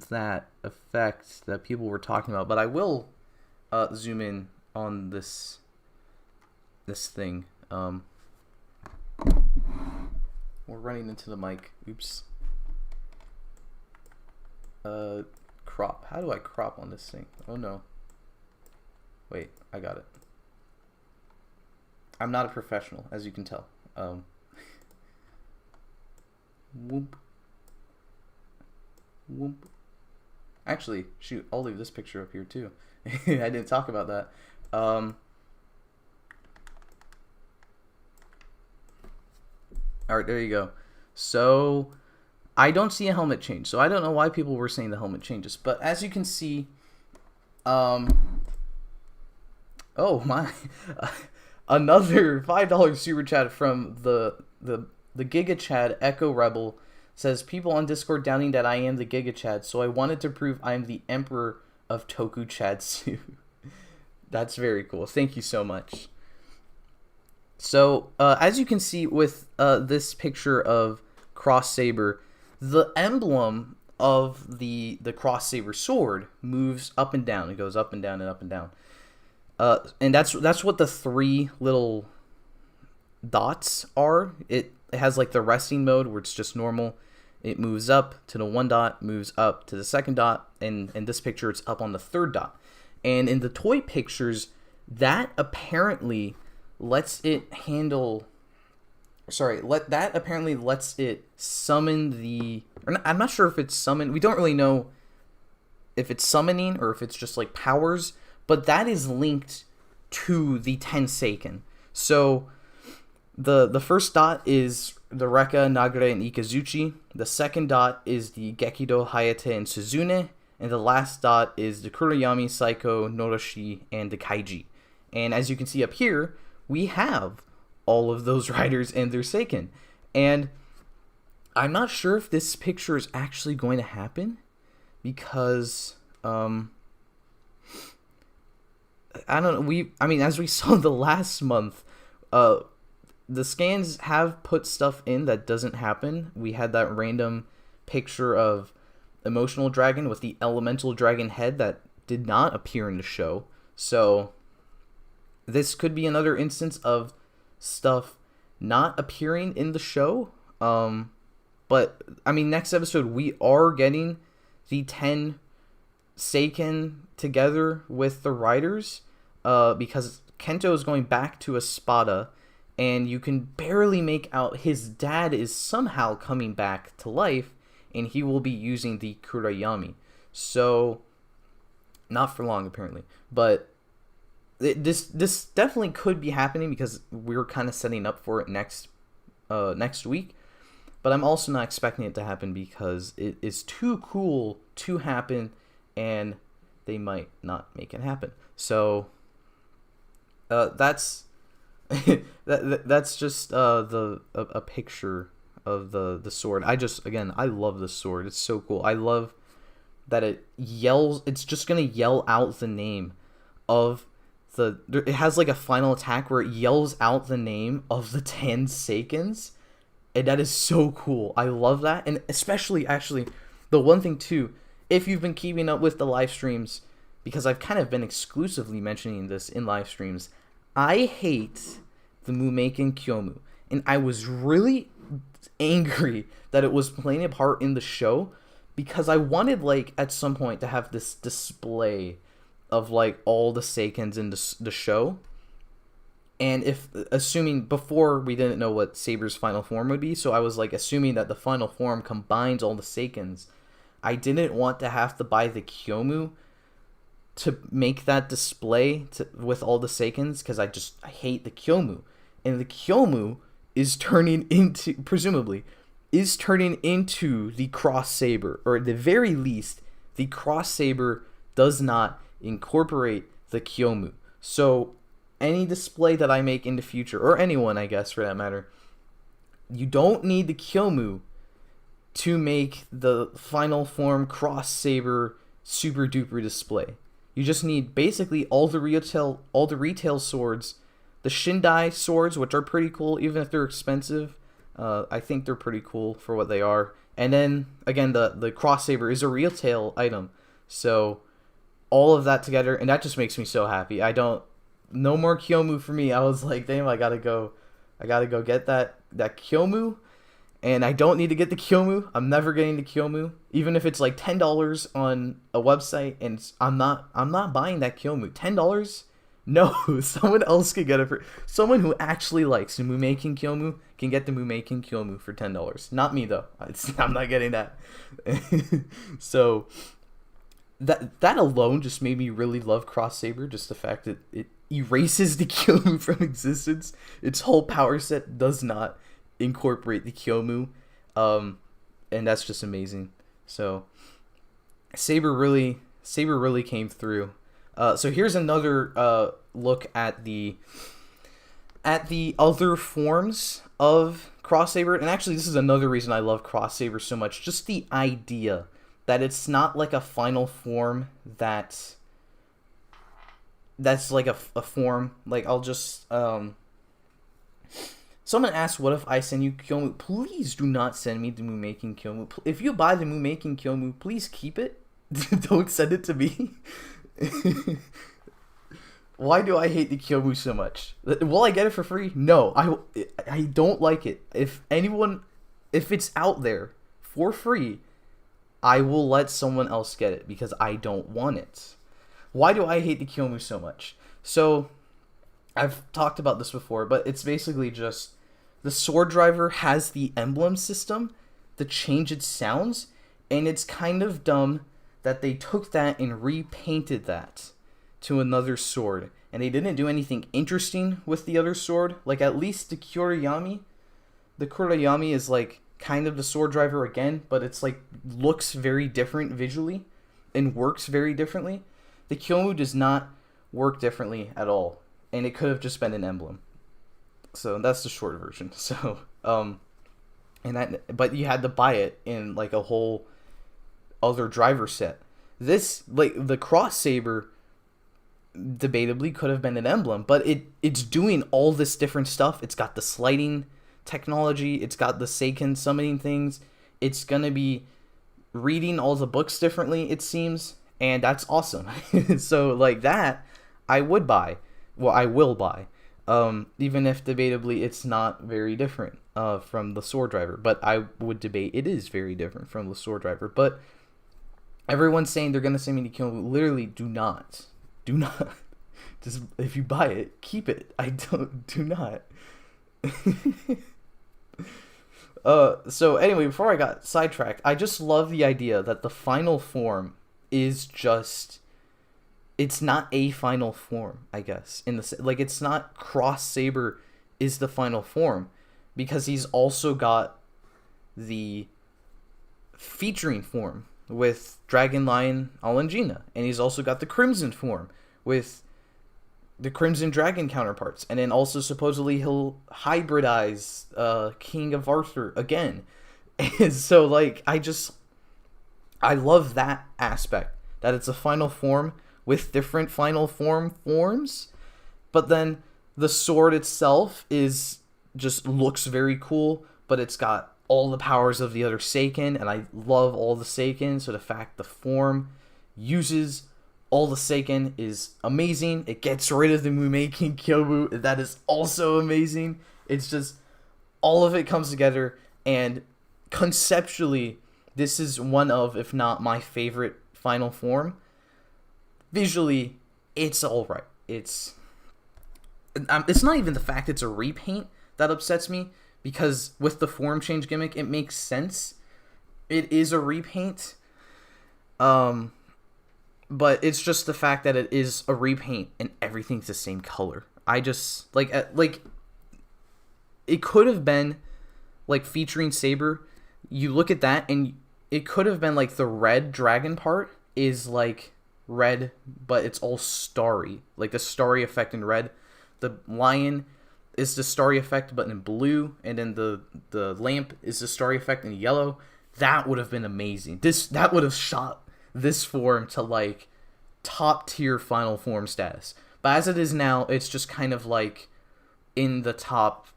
that effect that people were talking about, but I will zoom in on this thing. We're running into the mic. Oops. Crop. How do I crop on this thing? Oh no. Wait, I got it. I'm not a professional, as you can tell. Whoop. Whoop. Actually, shoot, I'll leave this picture up here too. I didn't talk about that. Alright, there you go. So, I don't see a helmet change. So, I don't know why people were saying the helmet changes. But as you can see, oh my, another $5 super chat from the Giga Chad Echo Rebel says, people on Discord doubting that I am the Giga Chad, so I wanted to prove I'm the Emperor of Toku Chatsu. That's very cool. Thank you so much. So, as you can see with this picture of Cross Saber, the emblem of the Cross Saber sword moves up and down. It goes up and down and up and down. And that's what the three little dots are. It has like the resting mode where it's just normal. It moves up to the one dot, moves up to the second dot, and in this picture it's up on the third dot. And in the toy pictures, that apparently lets it handle... that apparently lets it summon the... I'm not sure if it's summon... We don't really know if it's summoning or if it's just like powers, but that is linked to the 10 Seiken. So the first dot is the Rekka, Nagare, and Ikazuchi. The second dot is the Gekido, Hayate, and Suzune. And the last dot is the Kurayami, Saiko, Noroshi, and the Kaiji. And as you can see up here, we have all of those riders and their Seiken. And I'm not sure if this picture is actually going to happen, because I don't know, I mean, as we saw the last month, the scans have put stuff in that doesn't happen. We had that random picture of Emotional Dragon with the Elemental Dragon head that did not appear in the show. So this could be another instance of stuff not appearing in the show. But, I mean, next episode we are getting the 10 Seiken together with the riders, because Kento is going back to Espada, and you can barely make out his dad is somehow coming back to life, and he will be using the Kurayami. So, not for long apparently, but this definitely could be happening, because we're kind of setting up for it next week. But I'm also not expecting it to happen because it is too cool to happen, and they might not make it happen. So that's that's just a picture of the sword. I love the sword. It's so cool. I love that it yells. It's just gonna yell out the name of it has like a final attack where it yells out the name of the 10 Seikens, and that is so cool. I love that. And especially, actually, the one thing too, if you've been keeping up with the live streams, because I've kind of been exclusively mentioning this in live streams, I hate the Mumeiken Kyomu, and I was really angry that it was playing a part in the show, because I wanted, like, at some point to have this display of like all the Seikens in the show. And assuming before we didn't know what Saber's final form would be, so I was like assuming that the final form combines all the Seikens. I didn't want to have to buy the Kyomu to make that display with all the Seikens, because I hate the Kyomu. And the Kyomu is presumably turning into the Cross Saber, or at the very least, the Cross Saber does not incorporate the Kyomu. So any display that I make in the future, or anyone, I guess, for that matter, you don't need the Kyomu to make the final form Cross Saber super duper display. You just need basically all the retail swords, the Shindai swords, which are pretty cool, even if they're expensive. I think they're pretty cool for what they are. And then again, the Cross Saber is a retail item, so all of that together, and that just makes me so happy. No more Kyomu for me. I was like, damn, I gotta go get that Kyomu, and I don't need to get the Kyomu. I'm never getting the Kyomu, even if it's like $10 on a website, and I'm not buying that Kyomu. $10? No, someone else could get it for. Someone who actually likes the Mumaking Kyomu can get the Mumaking Kyomu for $10. Not me though. I'm not getting that. So that alone just made me really love Cross Saber. Just the fact that it erases the Kyomu from existence. Its whole power set does not incorporate the Kyomu, and that's just amazing. So Saber really came through. So here's another look at the other forms of Cross Saber, and actually this is another reason I love Cross Saber so much. Just the idea that it's not like a final form that's like a form. Like, I'll just someone asked, what if I send you Kyomu? Please do not send me the Mumaking Kyomu. If you buy the Mumaking Kyomu, please keep it. Don't send it to me. Why do I hate the Kyomu so much? Will I get it for free? No, I don't like it. If it's out there for free, I will let someone else get it because I don't want it. Why do I hate the Kyomu so much? So, I've talked about this before, but it's basically just the sword driver has the emblem system to change its sounds, and it's kind of dumb that they took that and repainted that to another sword, and they didn't do anything interesting with the other sword. Like, at least the Kurayami is like kind of the sword driver again, but it's like looks very different visually and works very differently. The Kyomu does not work differently at all, and it could have just been an emblem. So that's the short version. So but you had to buy it in like a whole other driver set. This, like, the Cross Saber debatably could have been an emblem, but it's doing all this different stuff. It's got the sliding technology, it's got the Seiken summoning things, it's gonna be reading all the books differently, it seems, and that's awesome. So like that I would buy. Well, I will buy, even if debatably it's not very different from the sword driver, but I would debate it is very different from the sword driver. But everyone's saying they're gonna send me to kill. Literally, do not. Just, if you buy it, keep it. Do not. So anyway, before I got sidetracked, I just love the idea that the final form is just, it's not a final form, I guess, like, it's not Cross Saber is the final form, because he's also got the featuring form with Dragon Lion Alangina, and he's also got the Crimson form with the Crimson Dragon counterparts, and then also supposedly he'll hybridize King of Arthur again. And so, like, I love that aspect, that it's a final form with different final forms, but then the sword itself looks very cool, but it's got all the powers of the other Seiken, and I love all the Seiken, so the fact the form uses all the Seiken is amazing. It gets rid of the Mumaking Kyomu, that is also amazing. It's just, all of it comes together, and conceptually, this is one of, if not my favorite final form. Visually, it's all right. It's not even the fact it's a repaint that upsets me, because with the form change gimmick, it makes sense. It is a repaint. But it's just the fact that it is a repaint and everything's the same color. I just like it could have been like featuring Saber. You look at that and it could have been like the red dragon part is like red, but it's all starry, like the starry effect in red. The lion is the starry effect but in blue, and then the lamp is the starry effect in yellow. That would have been amazing. That would have shot this form to like top tier final form status. But as it is now, it's just kind of like in the top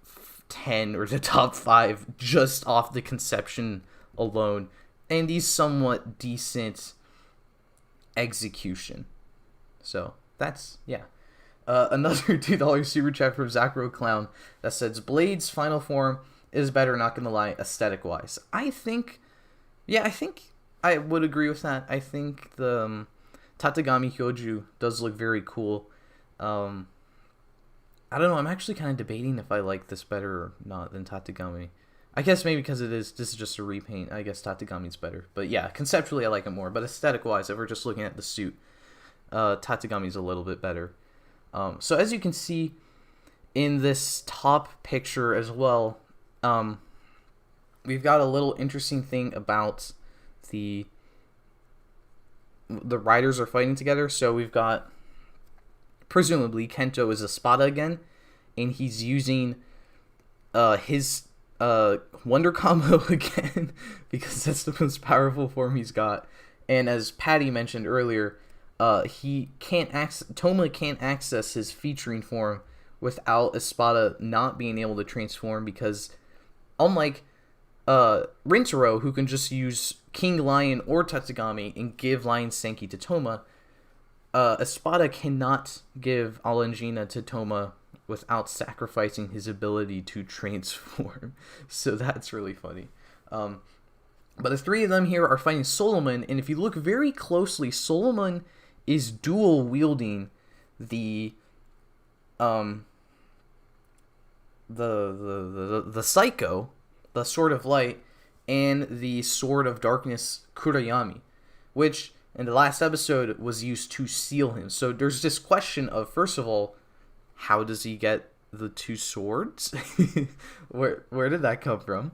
10 or the top 5 just off the conception alone, and the somewhat decent execution. So that's, yeah. Another $2 super chat from Zacro Clown that says Blade's final form is better, not gonna lie, aesthetic wise. I think I would agree with that. I think the Tatagami Hyoju does look very cool. I don't know, I'm actually kind of debating if I like this better or not than Tatagami. I guess maybe because this is just a repaint, I guess Tatagami's better. But yeah, conceptually I like it more, but aesthetic-wise, if we're just looking at the suit, Tatagami's a little bit better. So as you can see in this top picture as well, we've got a little interesting thing about the riders are fighting together. So we've got, presumably, Kento is Espada again, and he's using his Wonder Combo again, because that's the most powerful form he's got. And as Patty mentioned earlier, Toma can't access his featuring form without Espada not being able to transform, because unlike Rintaro, who can just use King Lion or Tatsugami and give Lion Senki to Toma, Espada cannot give Alangina to Toma without sacrificing his ability to transform. So that's really funny. But the three of them here are fighting Solomon, and if you look very closely, Solomon is dual wielding the Psycho, the Sword of Light, and the Sword of Darkness Kurayami, which in the last episode was used to seal him. So there's this question of, first of all, how does he get the two swords? Where did that come from?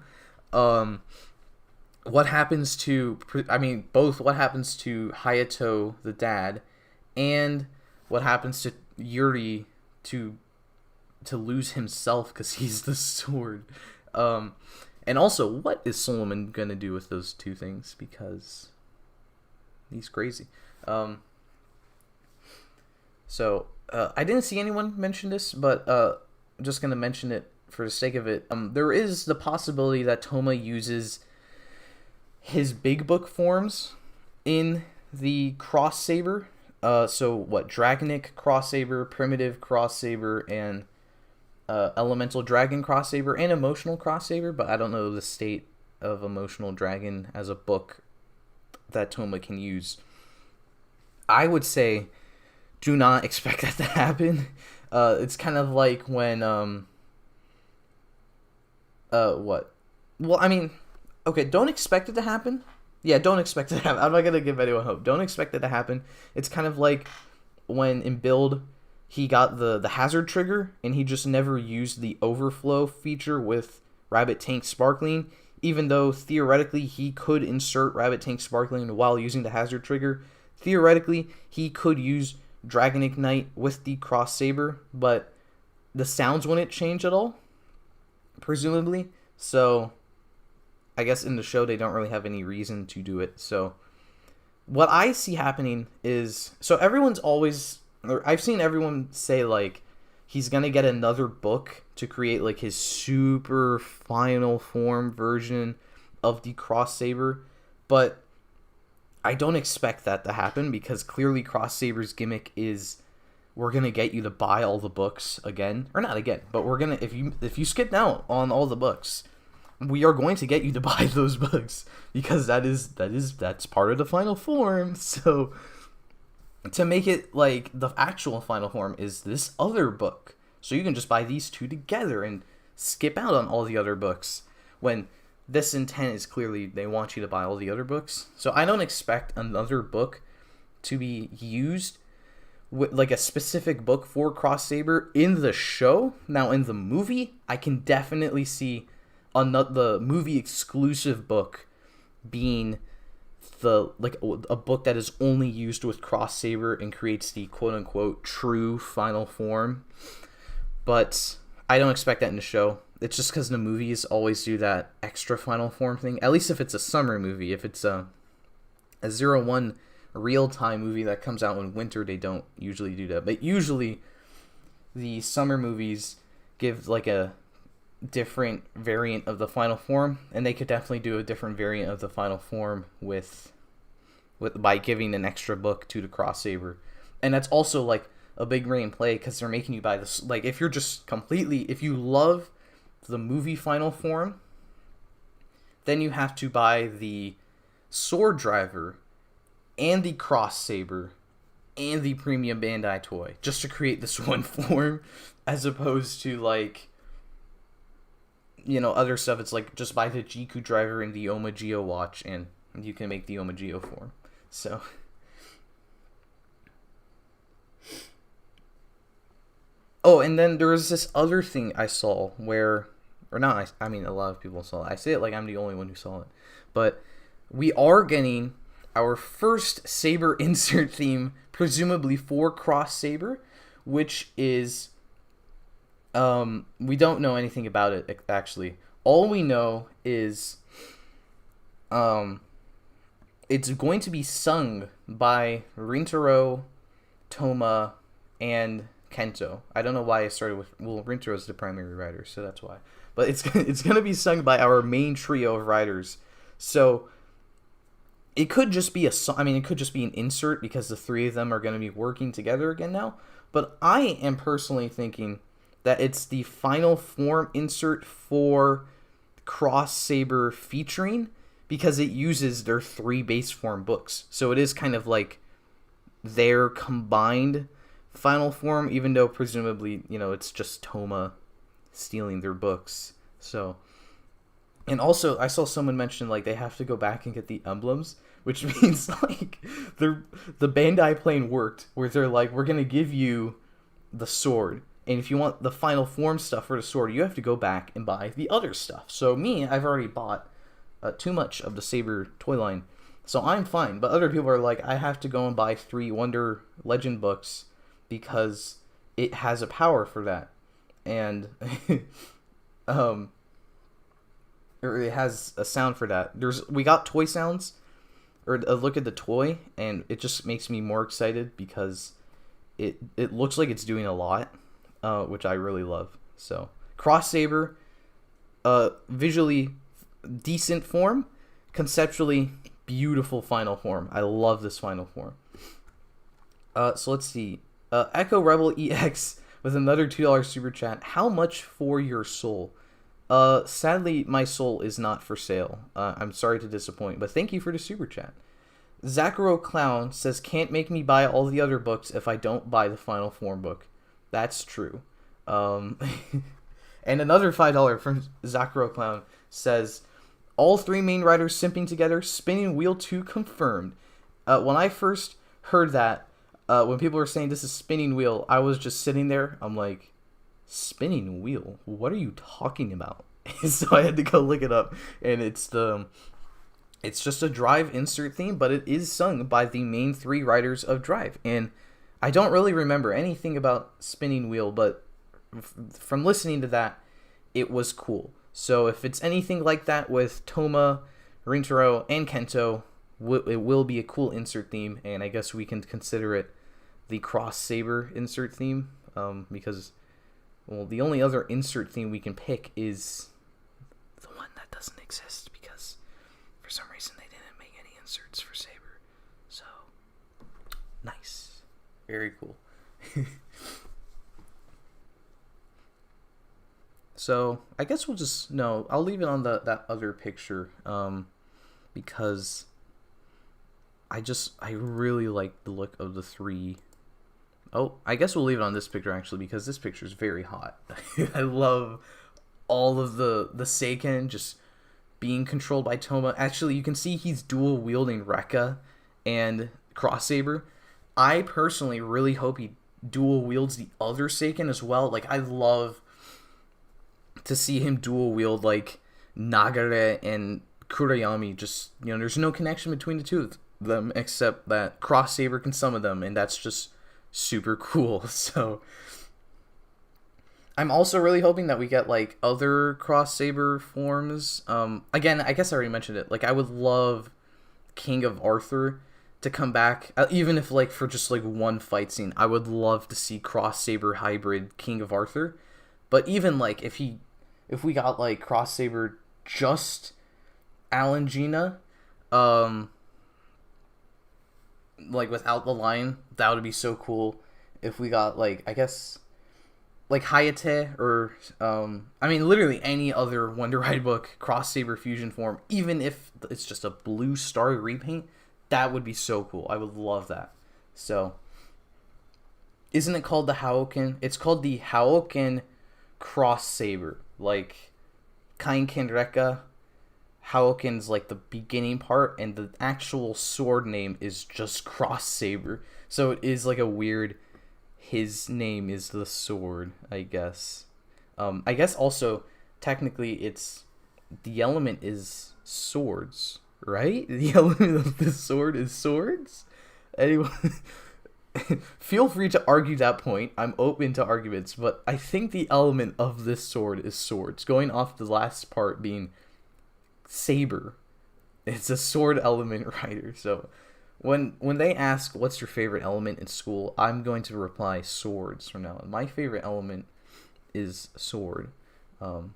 What happens to, both what happens to Hayato, the dad, and what happens to Yuri to lose himself because he's the sword. And also, what is Solomon gonna do with those two things? Because he's crazy. So I didn't see anyone mention this, but I'm just gonna mention it for the sake of it. There is the possibility that Toma uses his big book forms in the Cross Saber. So what? Dragonic Cross Saber, Primitive Cross Saber, and Elemental Dragon Cross Saber, and Emotional Cross Saber. But I don't know the state of Emotional Dragon as a book that Toma can use. I would say, do not expect that to happen. It's kind of like when what? Well, I mean, okay, don't expect it to happen. Yeah, don't expect it to happen. I'm not gonna give anyone hope. Don't expect it to happen. It's kind of like when in Build he got the hazard trigger and he just never used the overflow feature with Rabbit Tank Sparkling, even though theoretically he could insert Rabbit Tank Sparkling while using the hazard trigger. Theoretically, he could use Dragon Ignite with the Cross Saber, but the sounds wouldn't change at all, presumably. So I guess in the show they don't really have any reason to do it. So what I see happening is, so everyone's always, or I've seen everyone say like he's gonna get another book to create like his super final form version of the Cross Saber, but I don't expect that to happen, because clearly Cross Saber's gimmick is we're gonna get you to buy all the books again, or not again, but we're gonna, if you skip out on all the books, we are going to get you to buy those books, because that's part of the final form. So to make it like the actual final form is this other book. So you can just buy these two together and skip out on all the other books, when this intent is clearly they want you to buy all the other books. So I don't expect another book to be used with like a specific book for Cross Saber in the show. Now in the movie, I can definitely see the movie exclusive book being a book that is only used with Cross Saber and creates the quote unquote true final form. But I don't expect that in the show. It's just because the movies always do that extra final form thing. At least if it's a summer movie. If it's a 01 real-time movie that comes out in winter, they don't usually do that. But usually the summer movies give like a different variant of the final form, and they could definitely do a different variant of the final form with by giving an extra book to the Cross Saber. And that's also like a big rain play, because they're making you buy this. Like if you love the movie final form, then you have to buy the Sword Driver and the Cross Saber and the premium Bandai toy just to create this one form, as opposed to like, you know, other stuff. It's like just buy the Jiku Driver and the Omageo watch and you can make the Omageo form. So oh, and then there was this other thing I saw where, or not, I mean, a lot of people saw it. I say it like I'm the only one who saw it. But we are getting our first Saber insert theme, presumably for Cross Saber, which is, we don't know anything about it, actually. All we know is, it's going to be sung by Rintaro, Toma, and Kento. I don't know why I started with, well, Rintaro is the primary writer, so that's why. But it's going to be sung by our main trio of writers. So it could just be it could just be an insert because the three of them are going to be working together again now. But I am personally thinking that it's the final form insert for Cross Saber featuring, because it uses their 3 base form books. So it is kind of like their combined final form, even though presumably, you know, it's just Toma stealing their books. So, and also I saw someone mention like they have to go back and get the emblems, which means like the Bandai plan worked, where they're like, we're gonna give you the sword, and if you want the final form stuff for the sword, you have to go back and buy the other stuff. So me, I've already bought too much of the Saber toy line, so I'm fine. But other people are like, I have to go and buy 3 Wonder Legend books because it has a power for that, and or it has a sound for that. We got toy sounds, or a look at the toy, and it just makes me more excited because it looks like it's doing a lot, which I really love. So Cross Saber, visually decent form, conceptually beautiful final form. I love this final form. So let's see. Echo Rebel EX with another $2 super chat. How much for your soul? Sadly, my soul is not for sale. I'm sorry to disappoint, but thank you for the super chat. Zakaro Clown says, can't make me buy all the other books if I don't buy the final form book. That's true. And another $5 from Zakaro Clown says, all 3 main writers simping together, Spinning Wheel 2 confirmed. When I first heard that, when people were saying this is Spinning Wheel, I was just sitting there. I'm like, Spinning Wheel? What are you talking about? So I had to go look it up, and it's just a Drive insert theme, but it is sung by the main 3 writers of Drive. And I don't really remember anything about Spinning Wheel, but from listening to that, it was cool. So if it's anything like that with Toma, Rintaro, and Kento, it will be a cool insert theme, and I guess we can consider it the Cross Saber insert theme, because, well, the only other insert theme we can pick is the one that doesn't exist, because for some reason they didn't make any inserts for Saber. So, nice. Very cool. So, I guess we'll just, no, I'll leave it on that other picture, because I really like the look of the three. Oh, I guess we'll leave it on this picture actually, because this picture is very hot. I love all of the Seiken just being controlled by Toma. Actually, you can see he's dual wielding Rekka and Cross Saber. I personally really hope he dual wields the other Seiken as well. Like, I love to see him dual wield like Nagare and Kurayami. Just, you know, there's no connection between the two of them except that Cross Saber can summon them, and that's just super cool. So I'm also really hoping that we get like other Cross Saber forms. Again, I guess I already mentioned it. Like, I would love King of Arthur to come back, even if like for just like one fight scene. I would love to see Cross Saber hybrid King of Arthur. But even like if we got like Cross Saber just Alan Gina, like without the line, that would be so cool. If we got like, I guess like Hayate or I mean literally any other Wonder Ride book Cross Saber fusion form, even if it's just a blue star repaint, that would be so cool. I would love that. So isn't it called the Haoken? It's called the Haoken Cross Saber. Like Kainken Rekka, Haoken's like the beginning part, and the actual sword name is just Cross Saber. So it is like a weird, his name is the sword, I guess. I guess also technically it's the element is swords, right? The element of the sword is swords. Anyway, feel free to argue that point. I'm open to arguments, but I think the element of this sword is swords. Going off the last part being saber, it's a sword element rider. So when they ask what's your favorite element in school, I'm going to reply swords from now on. My favorite element is sword. The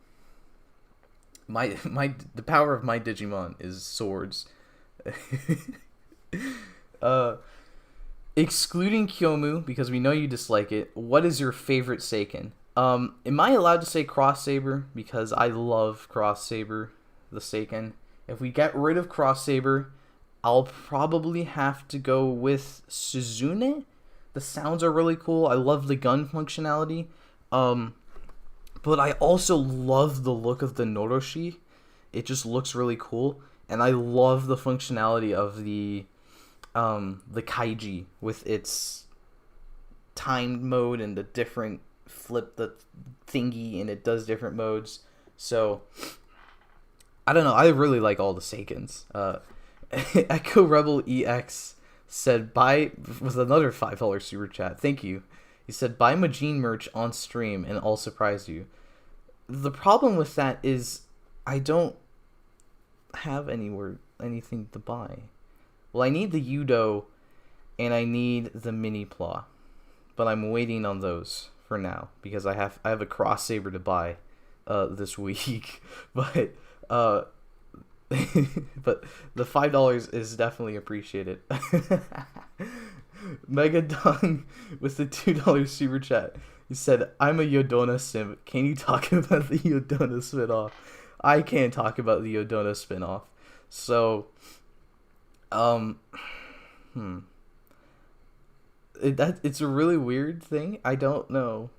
power of my Digimon is swords. Excluding Kyomu, because we know you dislike it, what is your favorite Seiken? Am I allowed to say Cross Saber? Because I love Cross Saber, the Seiken. If we get rid of Cross Saber, I'll probably have to go with Suzune. The sounds are really cool. I love the gun functionality. But I also love the look of the Noroshi. It just looks really cool. And I love the functionality of the Kaiji with its timed mode and the different flip the thingy and it does different modes. So I don't know. I really like all the Seikens. Echo Rebel EX said buy with another $5 super chat. Thank you. He said buy Magine merch on stream and I'll surprise you. The problem with that is I don't have anything to buy. Well, I need the Yudo and I need the Mini Plaw, but I'm waiting on those for now because I have a Cross Saber to buy this week. But but the $5 is definitely appreciated. Megadong with the $2 super chat. He said, I'm a Yodona simp. Can you talk about the Yodona spinoff? I can't talk about the Yodona spinoff. So, it's a really weird thing. I don't know.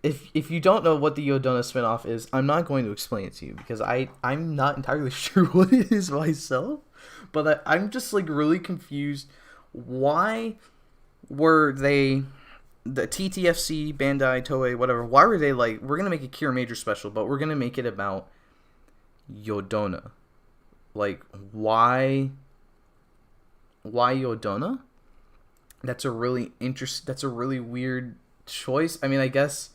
If you don't know what the Yodona spinoff is, I'm not going to explain it to you because I'm not entirely sure what it is myself. But I'm just like really confused. Why were they, the TTFC, Bandai, Toei, whatever, why were they like, we're going to make a Kira Major special, but we're going to make it about Yodona? Like, why Yodona? That's a really weird choice. I mean, I guess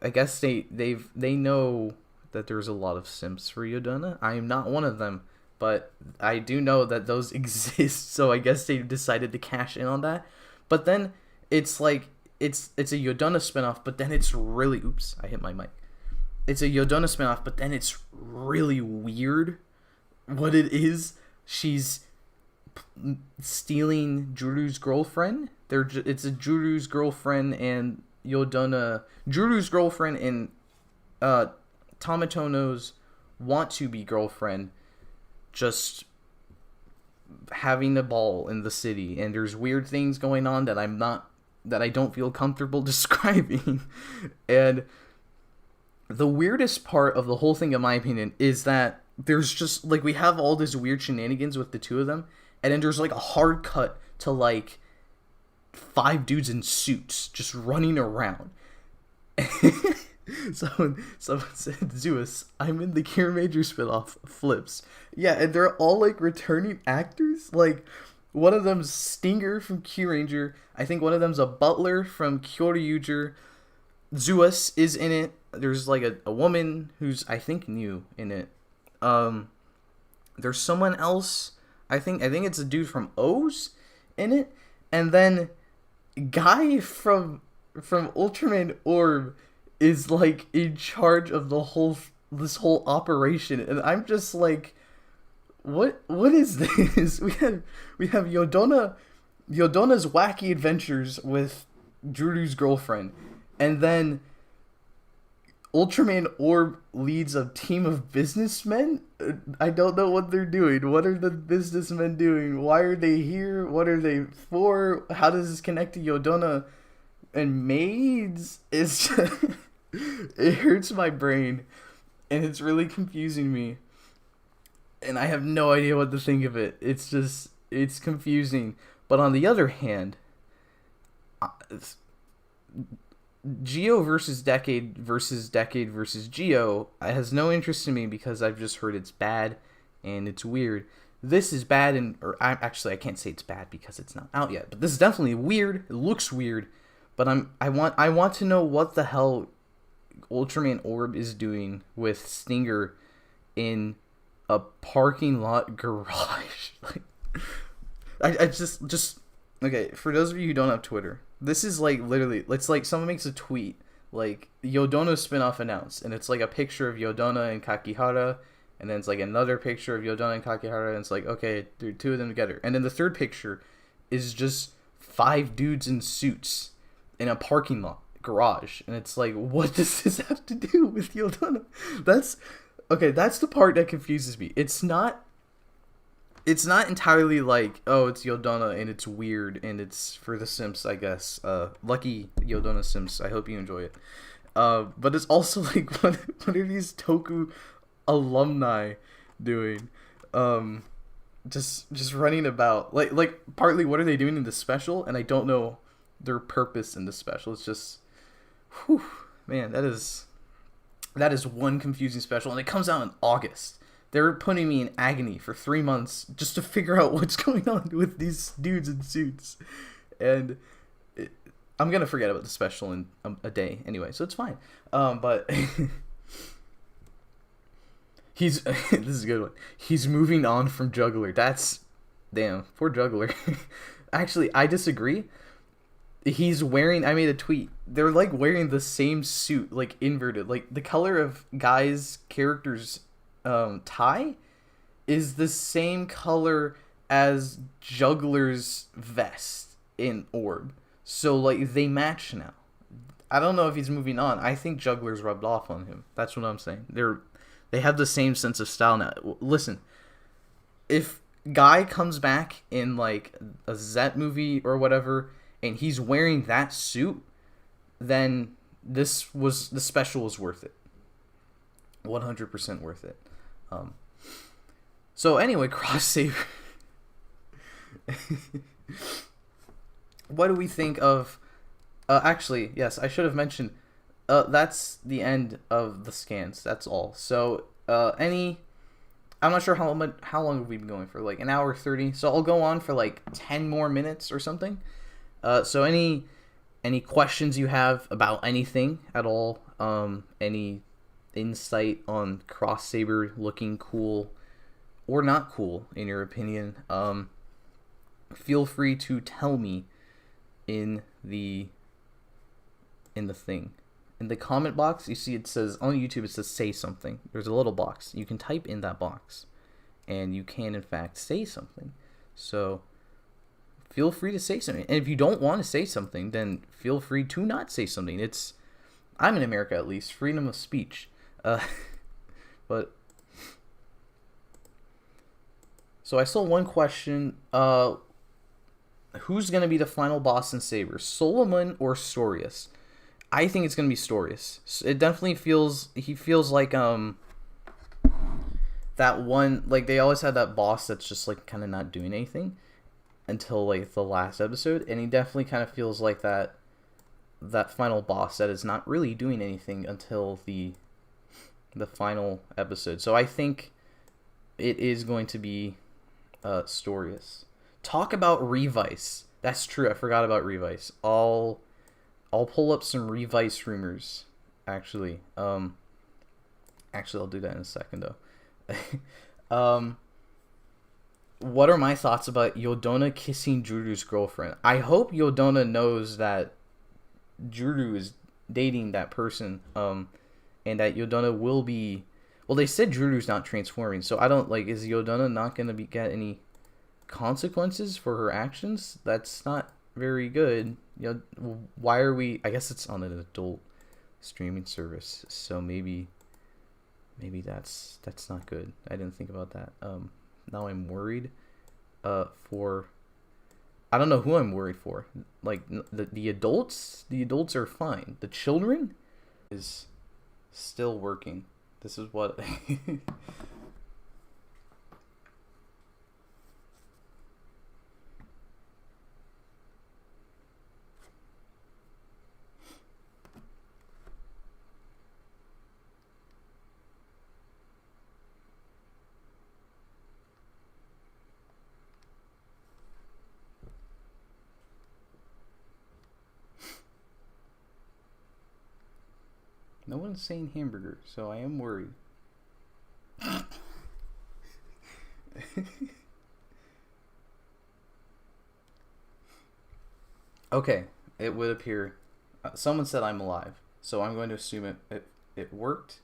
they know that there's a lot of simps for Yodona. I am not one of them, but I do know that those exist, so I guess they decided to cash in on that. But then it's like it's a Yodona spinoff, but then it's really I hit my mic. It's a Yodona spinoff, but then it's really weird what it is. She's stealing Juru's girlfriend. It's a Juru's girlfriend and Yodona. Juru's girlfriend and Tamatono's want to be girlfriend just having a ball in the city, and there's weird things going on that I don't feel comfortable describing. And the weirdest part of the whole thing, in my opinion, is that there's just, like, we have all this weird shenanigans with the two of them, and then there's, like, a hard cut to, like, 5 dudes in suits just running around. Someone said, Zeus, I'm in the Cure Major spinoff, Flips. Yeah, and they're all, like, returning actors. Like, one of them's Stinger from Cure Ranger. I think one of them's a butler from Kyoryuger. Zeus is in it. There's, like, a woman who's, I think, new in it. There's someone else. I think it's a dude from O's in it. And then Guy from Ultraman Orb is, like, in charge of this whole operation, and I'm just like, what is this? We have Yodona's wacky adventures with Juru's girlfriend, and then Ultraman Orb leads a team of businessmen. I don't know what they're doing. What are the businessmen doing? Why are they here? What are they for? How does this connect to Yodona and maids? It's just, it hurts my brain, and it's really confusing me, and I have no idea what to think of it. It's confusing. But on the other hand, Geo versus Decade versus Geo has no interest in me because I've just heard it's bad and it's weird. This is bad, I can't say it's bad because it's not out yet, but this is definitely weird. It looks weird, but I want to know what the hell Ultraman Orb is doing with Stinger in a parking lot garage. Like, I just okay, for those of you who don't have Twitter, this is, like, literally, it's like someone makes a tweet, like, Yodona spinoff announced, and it's, like, a picture of Yodona and Kakihara, and then it's, like, another picture of Yodona and Kakihara, and it's like, okay, there are 2 of them together. And then the third picture is just 5 dudes in suits in a parking lot garage, and it's like, what does this have to do with Yodona? That's the part that confuses me. It's not entirely like, oh, it's Yodona and it's weird and it's for the Sims, I guess. Lucky Yodona Sims. I hope you enjoy it. But it's also like, what are these Toku alumni doing? Just running about. Like partly, what are they doing in the special? And I don't know their purpose in the special. It's just, whew, man, that is one confusing special, and it comes out in August. They're putting me in agony for 3 months just to figure out what's going on with these dudes in suits. And I'm going to forget about the special in a day anyway, so it's fine. But this is a good one. He's moving on from Juggler. Damn, poor Juggler. Actually, I disagree. I made a tweet. They're, like, wearing the same suit, like, inverted. Like, the color of Guy's character's tie is the same color as Juggler's vest in Orb. So, like, they match now. I don't know if he's moving on. I think Juggler's rubbed off on him. That's what I'm saying. They have the same sense of style now. Listen, if Guy comes back in, like, a Zet movie or whatever, and he's wearing that suit, then the special was worth it. 100% worth it. So anyway, Cross Saber. What do we think of? Actually, yes, I should have mentioned. That's the end of the scans. That's all. So I'm not sure how long have we been going for? Like an hour 30. So I'll go on for like 10 more minutes or something. So any questions you have about anything at all? Any insight on Cross Saber looking cool or not cool in your opinion? Feel free to tell me in the thing. In the comment box, you see it says, on YouTube it says say something. There's a little box. You can type in that box. And you can, in fact, say something. So, feel free to say something. And if you don't want to say something, then feel free to not say something. I'm in America at least, freedom of speech. But, So I saw one question. Who's gonna be the final boss in Saber'S, Solomon or Storius? I think it's gonna be Storius. It definitely feels he feels like that one, like they always had that boss that's just like kind of not doing anything until like the last episode, and he definitely kind of feels like that final boss that is not really doing anything until the final episode. So I think it is going to be Storius. Talk about Revice. That's true. I forgot about Revice. I'll pull up some Revice rumors. Actually, I'll do that in a second though. What are my thoughts about Yodona kissing Juru's girlfriend? I hope Yodona knows that Juru is dating that person, and that Yodona will be. Well, they said Juru's not transforming, so I don't like. Is Yodona not gonna get any consequences for her actions? That's not very good. You know, why are we? I guess it's on an adult streaming service, so maybe that's not good. I didn't think about that. Now I'm worried for, I don't know who I'm worried for. Like the adults are fine. The children is still working. This is what no one's saying hamburger, so I am worried. Okay, it would appear. Someone said I'm alive, so I'm going to assume it worked.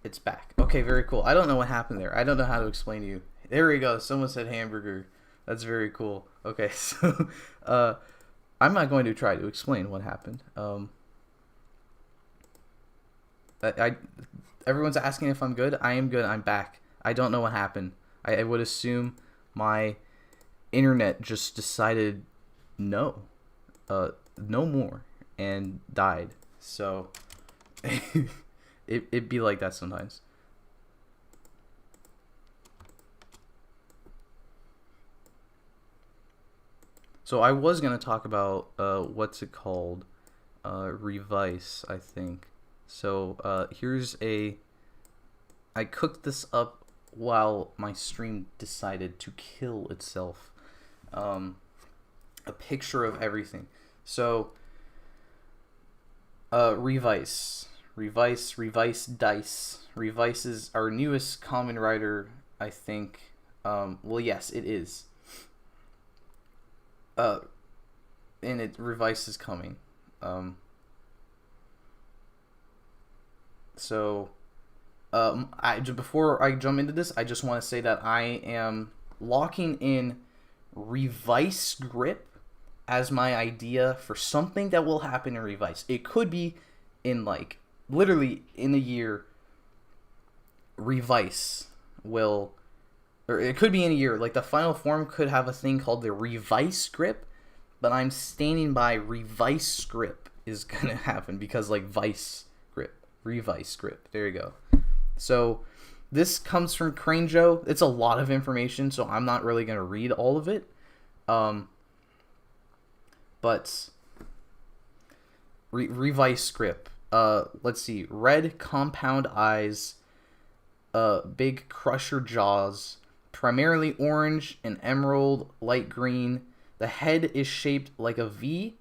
It's back. Okay, very cool. I don't know what happened there. I don't know how to explain to you. There we go. Someone said hamburger. That's very cool. Okay, so I'm not going to try to explain what happened. Everyone's asking if I'm good. I am good. I'm back. I don't know what happened. I would assume my internet just decided no more and died. So it'd be like that sometimes. So I was gonna talk about what's it called, Revice, I think. So here's I cooked this up while my stream decided to kill itself. A picture of everything. So Revice Dice. Revice is our newest Kamen writer, I think. Well, yes, it is. And Revice is coming. So, before I jump into this, I just want to say that I am locking in Revice Grip as my idea for something that will happen in Revice. It could be in like literally in a year. Revice will, or it could be in a year. Like the final form could have a thing called the Revice Grip, but I'm standing by Revice Grip is gonna happen because like Vice Grip, Revice Grip. There you go. So this comes from Crane Joe. It's a lot of information, so I'm not really gonna read all of it. But Revice Grip. Let's see. Red compound eyes. Big crusher jaws. Primarily orange and emerald, light green. The head is shaped like a V,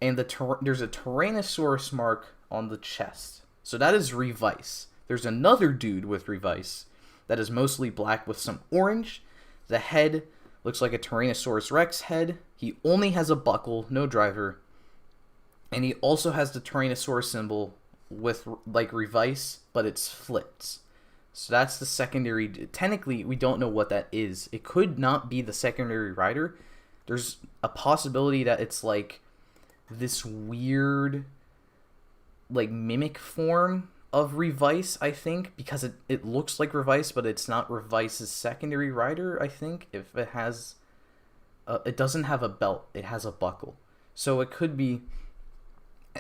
and there's a Tyrannosaurus mark on the chest. So that is Revice. There's another dude with Revice that is mostly black with some orange. The head looks like a Tyrannosaurus Rex head. He only has a buckle, no driver. And he also has the Tyrannosaurus symbol with like Revice, but it's flipped. So that's the secondary. Technically, we don't know what that is. It could not be the secondary rider. There's a possibility that it's like this weird like mimic form of Revice, I think, because it looks like Revice, but it's not Revice's secondary rider, I think. If it has... it doesn't have a belt. It has a buckle. So it could be...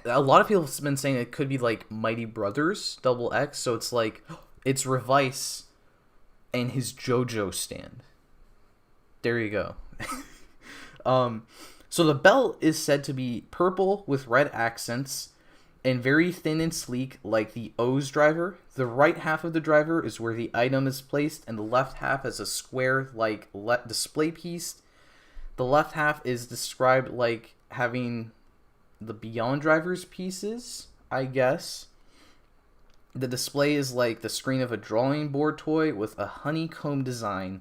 A lot of people have been saying it could be like Mighty Brothers Double X. So it's like, it's Revice and his JoJo stand. There you go. So the belt is said to be purple with red accents and very thin and sleek like the O's driver. The right half of the driver is where the item is placed, and the left half is a square like display piece. The left half is described like having the Beyond Driver's pieces, I guess. The display is like the screen of a drawing board toy with a honeycomb design.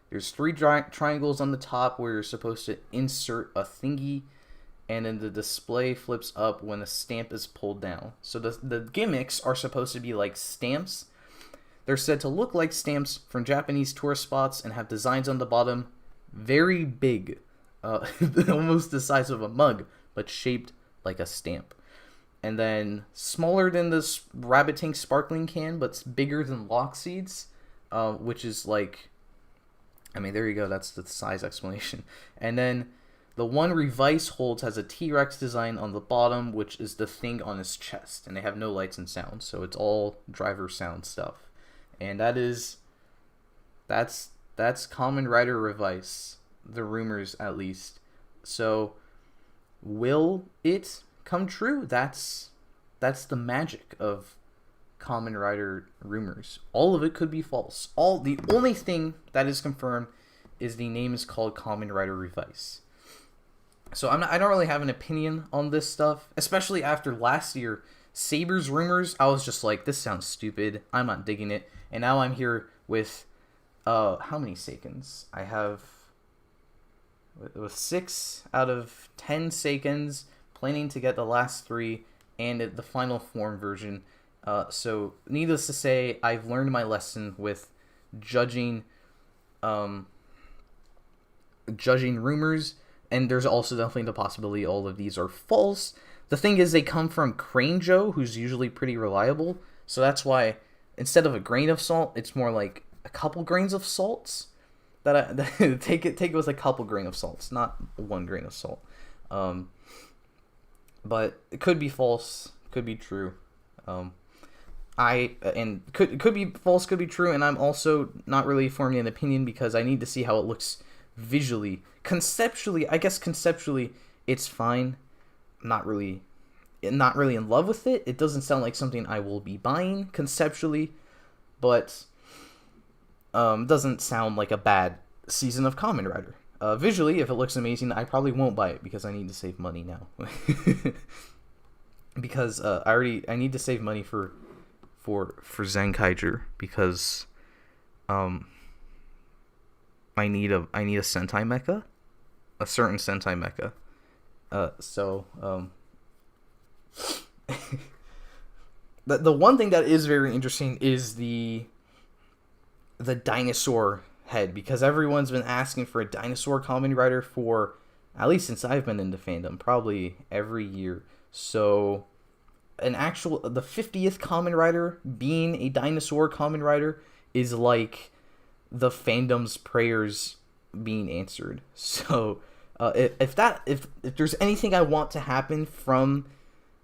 There's 3 triangles on the top where you're supposed to insert a thingy, and then the display flips up when a stamp is pulled down. So the gimmicks are supposed to be like stamps. They're said to look like stamps from Japanese tourist spots and have designs on the bottom very big, almost the size of a mug, but shaped like a stamp. And then smaller than this Rabbit Tank sparkling can, but bigger than Lockseed's, which is like... I mean, there you go. That's the size explanation. And then the one Revice holds has a T-Rex design on the bottom, which is the thing on his chest. And they have no lights and sound, so it's all driver sound stuff. And that's Kamen Rider Revice. The rumors, at least. So, will it come true? That's the magic of Kamen Rider rumors. All of it could be false. The only thing that is confirmed is the name is called Kamen Rider Revice. So I don't really have an opinion on this stuff, especially after last year Saber'S rumors. I was just like, this sounds stupid. I'm not digging it. And now I'm here with how many seconds? I have with 6 out of 10 seconds, planning to get the last 3 and the final form version. So, needless to say, I've learned my lesson with judging rumors, and there's also definitely the possibility all of these are false. The thing is, they come from Crane Joe, who's usually pretty reliable, so that's why instead of a grain of salt, it's more like a couple grains of salts. Take it with a couple grain of salts, not 1 grain of salt. But it could be false, could be true. Could be false, could be true, and I'm also not really forming an opinion because I need to see how it looks visually. Conceptually, it's fine. I'm not really in love with it. It doesn't sound like something I will be buying conceptually, but doesn't sound like a bad season of Kamen Rider. Visually, if it looks amazing, I probably won't buy it because I need to save money now. Because I need to save money for Zenkaiger because I need a Sentai mecha, a certain Sentai mecha. The one thing that is very interesting is the dinosaur head, because everyone's been asking for a dinosaur Kamen Rider for at least since I've been into fandom, probably every year. So the 50th Kamen Rider being a dinosaur Kamen Rider is like the fandom's prayers being answered. So if there's anything I want to happen from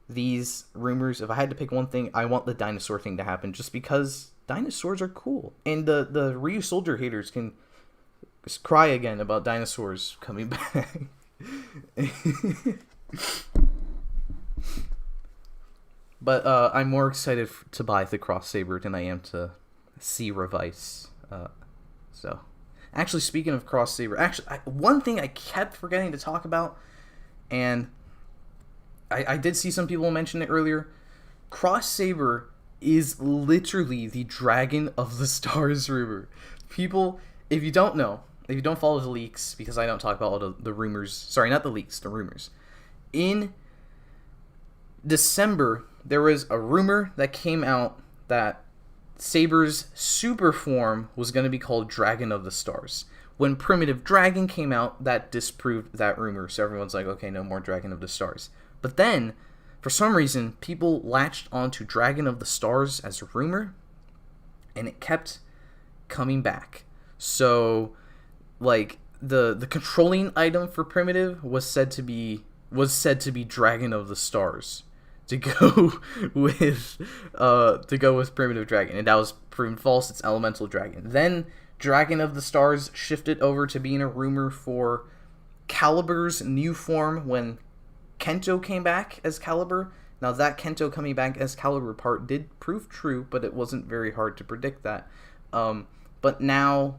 these rumors, if I had to pick one thing, I want the dinosaur thing to happen, just because dinosaurs are cool, and the Ryu Soldier haters can cry again about dinosaurs coming back. But I'm more excited to buy the Cross Saber than I am to see Revice. So, actually, speaking of Cross Saber, one thing I kept forgetting to talk about, and I did see some people mention it earlier. Cross Saber is literally the Dragon of the Stars rumor. People, if you don't know, if you don't follow the leaks, because I don't talk about all the rumors. Sorry, not the leaks, the rumors. In December, there was a rumor that came out that Saber's super form was going to be called Dragon of the Stars. When Primitive Dragon came out, that disproved that rumor. So everyone's like, okay, no more Dragon of the Stars. But then, for some reason, people latched onto Dragon of the Stars as a rumor, and it kept coming back. So, like, the controlling item for Primitive was said to be Dragon of the Stars to go with Primitive Dragon, and that was proven false. It's Elemental Dragon. Then Dragon of the Stars shifted over to being a rumor for Calibur's new form when Kento came back as Calibur. Now that Kento coming back as Calibur part did prove true, but it wasn't very hard to predict that. But now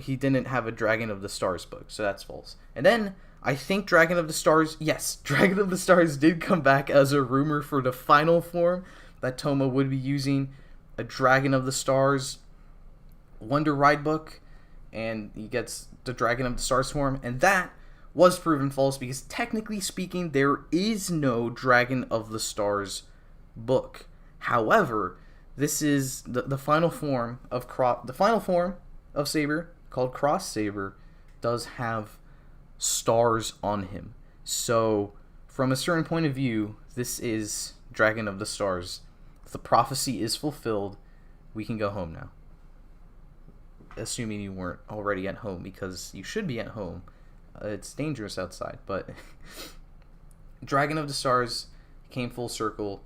he didn't have a Dragon of the Stars book, so that's false. And then I think Dragon of the Stars did come back as a rumor for the final form that Toma would be using, a Dragon of the Stars Wonder Ride book, and he gets the Dragon of the Stars form, and that was proven false because technically speaking there is no Dragon of the Stars book. However, this is the final form of Saber, called Cross Saber, does have stars on him. So from a certain point of view, this is Dragon of the Stars. The prophecy is fulfilled. We can go home now. Assuming you weren't already at home, because you should be at home. It's dangerous outside, but Dragon of the Stars came full circle,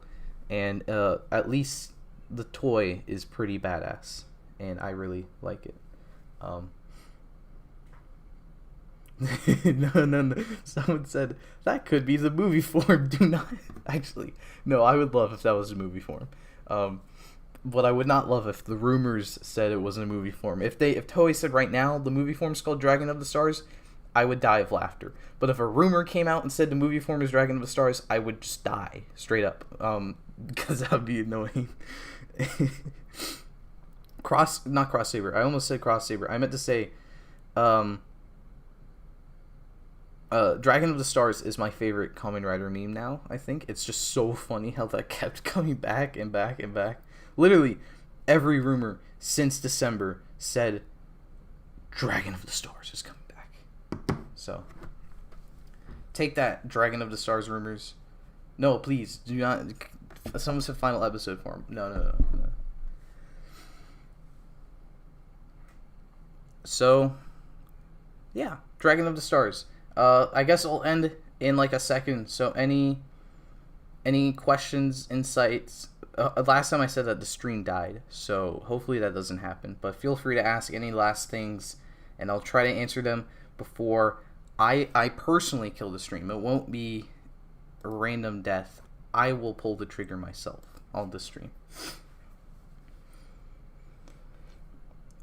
and at least the toy is pretty badass, and I really like it. No. Someone said that could be the movie form. Do not actually. No, I would love if that was a movie form. But I would not love if the rumors said it wasn't a movie form. If Toei said right now the movie form is called Dragon of the Stars, I would die of laughter. But if a rumor came out and said the movie form is Dragon of the Stars, I would just die straight up. Because that would be annoying. Not Cross Saber. I almost said Cross Saber. I meant to say, Dragon of the Stars is my favorite Kamen Rider meme now, I think. It's just so funny how that kept coming back and back and back. Literally, every rumor since December said Dragon of the Stars is coming back. So, take that, Dragon of the Stars rumors. No, please, do not. Someone said final episode form. No. So, yeah, Dragon of the Stars. I guess I'll end in like a second. So any questions, insights? Last time I said that the stream died, so hopefully that doesn't happen. But feel free to ask any last things, and I'll try to answer them before I personally kill the stream. It won't be a random death. I will pull the trigger myself on the stream.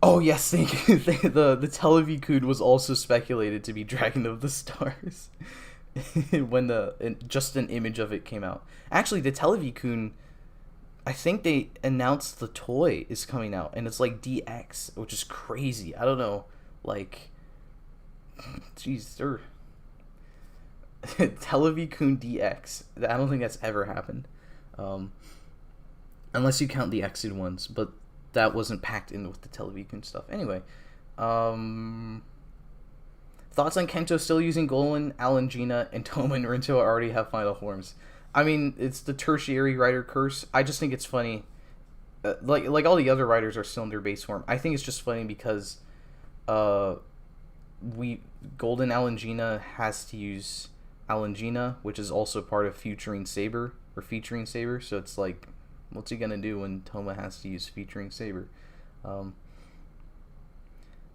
Oh yes, thank you. The Televikun was also speculated to be Dragon of the Stars when just an image of it came out. Actually, the Televikun, I think they announced the toy is coming out, and it's like DX, which is crazy. I don't know, like, jeez, Televikun DX. I don't think that's ever happened, unless you count the X'd ones, but that wasn't packed in with the Televikun stuff. Anyway, thoughts on Kento still using Golan, Alangina, and Toma and Rinto already have final forms. I mean, it's the tertiary writer curse. I just think it's funny. Like all the other writers are still in their base form. I think it's just funny because Golden Alangina has to use Alangina, which is also part of featuring Saber. So it's like, what's he gonna do when Toma has to use featuring Saber?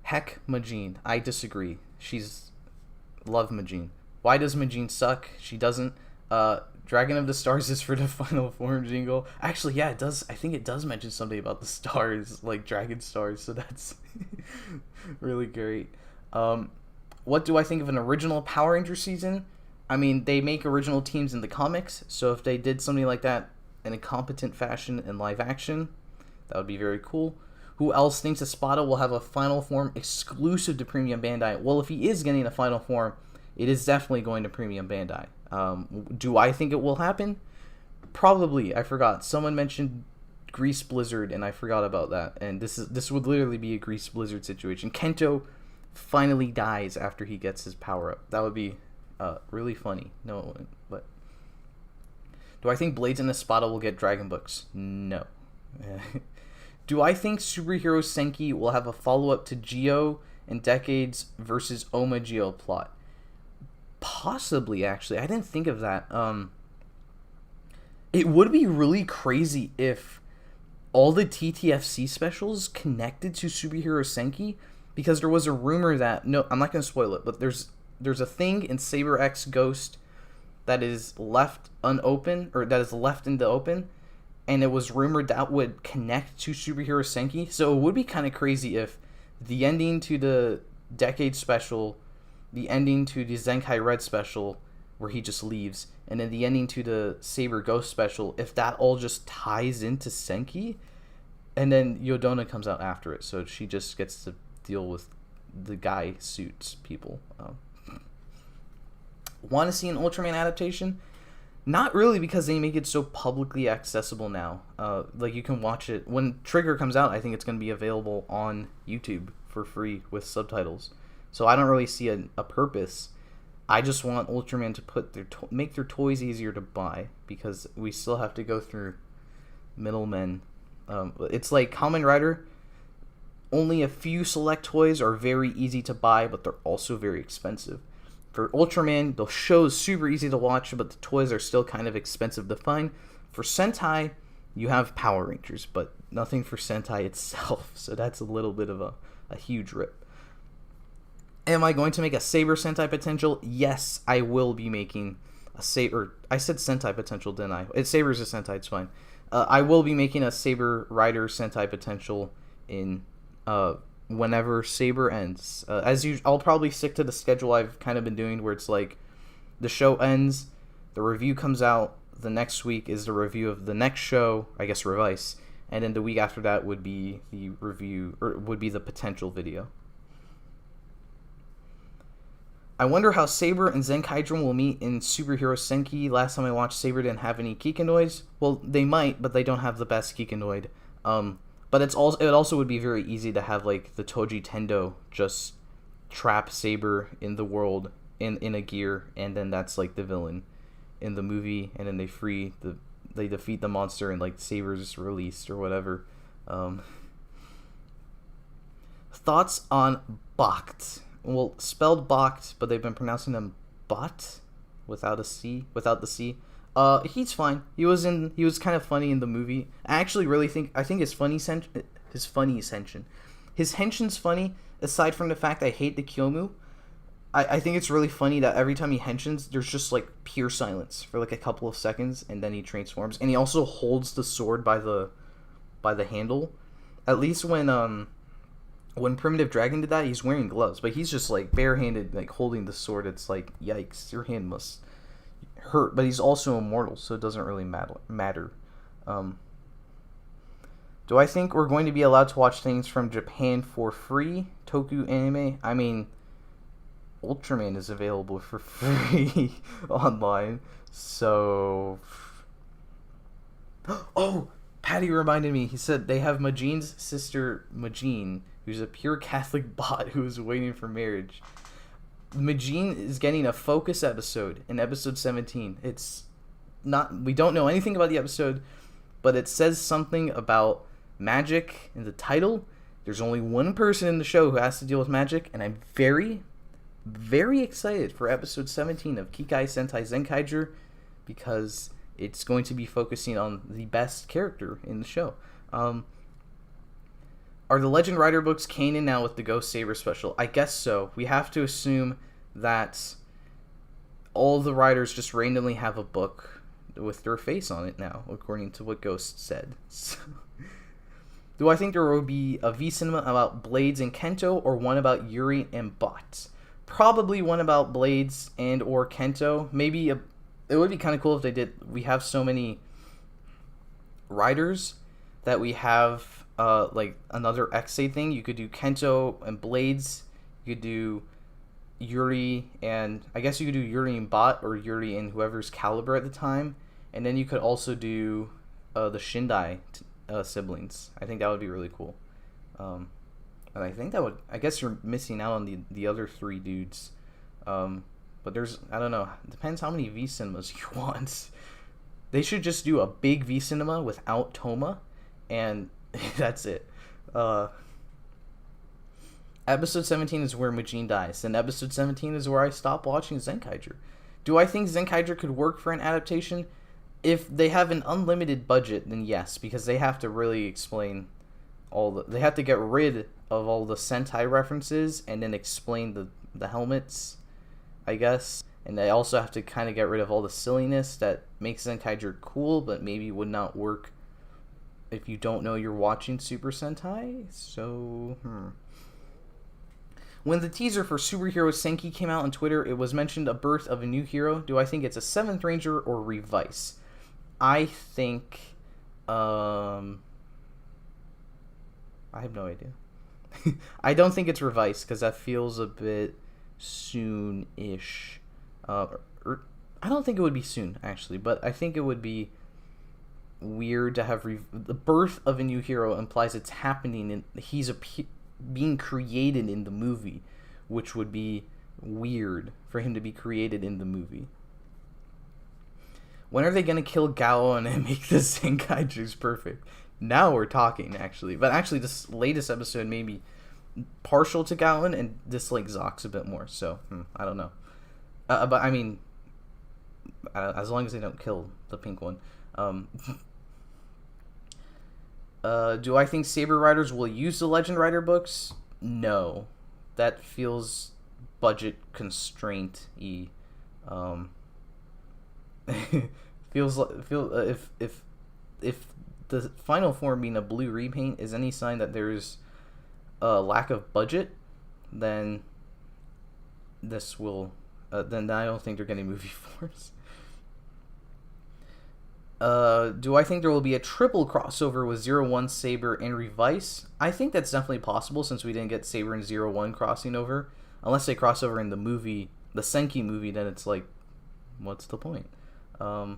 Heck, Magine. I disagree. Love Magine. Why does Magine suck? She doesn't. Dragon of the Stars is for the final form jingle. Actually, yeah, it does. I think it does mention something about the stars, like dragon stars. So that's really great. What do I think of an original Power Ranger season? I mean, they make original teams in the comics. So if they did something like that in a competent fashion in live action, that would be very cool. Who else thinks Espada will have a final form exclusive to Premium Bandai? Well, if he is getting a final form, it is definitely going to Premium Bandai. Do I think it will happen? Probably. I forgot. Someone mentioned Grease Blizzard, and I forgot about that. And this would literally be a Grease Blizzard situation. Kento finally dies after he gets his power up. That would be really funny. No, it wouldn't. But Do I think Blades and Espada will get Dragon Books? No. Do I think Superhero Senki will have a follow-up to Geo in Decades versus Oma Geo plot? Possibly, actually. I didn't think of that. It would be really crazy if all the TTFC specials connected to Superhero Senki, because there was a rumor that... No, I'm not going to spoil it, but there's a thing in Saber'S Ghost that is left unopened, or that is left in the open, and it was rumored that would connect to Superhero Senki. So it would be kind of crazy if the ending to the Decade special, the ending to the Zenkai Red special, where he just leaves, and then the ending to the Saber Ghost special, if that all just ties into Senki, and then Yodona comes out after it, so she just gets to deal with the guy suits people. Want to see an Ultraman adaptation? Not really, because they make it so publicly accessible now. Like, you can watch it when Trigger comes out. I think it's going to be available on YouTube for free with subtitles. So I don't really see a purpose. I just want Ultraman to make their toys easier to buy, because we still have to go through middlemen. It's like Kamen Rider. Only a few select toys are very easy to buy, but they're also very expensive. For Ultraman, the show is super easy to watch, but the toys are still kind of expensive to find. For Sentai, you have Power Rangers, but nothing for Sentai itself, so that's a little bit of a huge rip. Am I going to make a Saber Sentai potential? Yes, I will be making a Saber... I said Sentai potential, didn't I? Saber's a Sentai, it's fine. I will be making a Saber Rider Sentai potential in... whenever Saber ends. I'll probably stick to the schedule I've kind of been doing, where it's like the show ends, the review comes out, the next week is the review of the next show, I guess Revice, and then the week after that would be the review, or would be the potential video. I wonder how Saber and Zenkaiger will meet in Superhero Senki. Last time I watched, Saber didn't have any Kikanoids. Well, they might, but they don't have the best Kikanoid. But it also would be very easy to have, like, the Toji Tendo just trap Saber in the world in a gear, and then that's like the villain in the movie, and then they defeat the monster, and like Saber's released or whatever. Thoughts on Bacht? Well, spelled Bacht, but they've been pronouncing them Bot without the C. He's fine. He was kind of funny in the movie. I think his henshin's funny, aside from the fact I hate the Kyomu. I think it's really funny that every time he henshins, there's just like pure silence for like a couple of seconds, and then he transforms. And he also holds the sword by the handle. At least when Primitive Dragon did that, he's wearing gloves, but he's just like barehanded, like holding the sword. It's like, yikes, your hand must hurt. But he's also immortal, so it doesn't really matter. Do I think we're going to be allowed to watch things from Japan for free? Toku anime? I mean, Ultraman is available for free online, so... Oh! Patty reminded me. He said they have Majine's sister, Magine, who's a pure Catholic bot who is waiting for marriage. Magine is getting a focus episode in episode 17. It's not... We don't know anything about the episode, but it says something about magic in the title. There's only one person in the show who has to deal with magic, and I'm very, very excited for episode 17 of Kikai Sentai Zenkaiger, because it's going to be focusing on the best character in the show. Are the Legend Rider books canon now with the Ghost Saber special? I guess so. We have to assume that all the riders just randomly have a book with their face on it now, according to what Ghost said. So, do I think there will be a V-Cinema about Blades and Kento, or one about Yuri and Bot? Probably one about Blades and or Kento. Maybe it would be kind of cool if they did. We have so many riders that we have like another X-A thing. You could do Kento and Blades. You could do Yuri and... I guess you could do Yuri and Bot, or Yuri and whoever's caliber at the time. And then you could also do the Shindai siblings. I think that would be really cool. And I think that would... I guess you're missing out on the other three dudes. But there's... I don't know. It depends how many V-Cinemas you want. They should just do a big V Cinema without Toma, and that's it. Episode 17 is where Magine dies, and episode 17 is where I stop watching Zenkaiger. Do I think Zenkaiger could work for an adaptation? If they have an unlimited budget, then yes, because they have to really explain they have to get rid of all the Sentai references and then explain the helmets, I guess. And they also have to kind of get rid of all the silliness that makes Zenkaiger cool, but maybe would not work if you don't know you're watching Super Sentai. So, When the teaser for Superhero Senki came out on Twitter, it was mentioned a birth of a new hero. Do I think it's a 7th Ranger or Revice? I think, I have no idea. I don't think it's Revice, because that feels a bit soon-ish. I don't think it would be soon, actually, but I think it would be weird to have... the birth of a new hero implies it's happening, and he's being created in the movie, which would be weird for him to be created in the movie. When are they going to kill Gaon and make the Zenkaigers perfect? Now we're talking, actually. But actually, this latest episode made me partial to Gaon and dislike Zox a bit more. So, I don't know. But, I mean, as long as they don't kill the pink one. Do I think Saber Riders will use the Legend Rider books? No. That feels budget constraint-y. If the final form being a blue repaint is any sign that there's a lack of budget, then this will then I don't think they're getting movie forms. Do I think there will be a triple crossover with 01, Saber, and Revice? I think that's definitely possible since we didn't get Saber and 01 crossing over. Unless they cross over in the movie, the Senki movie, then it's like, what's the point? I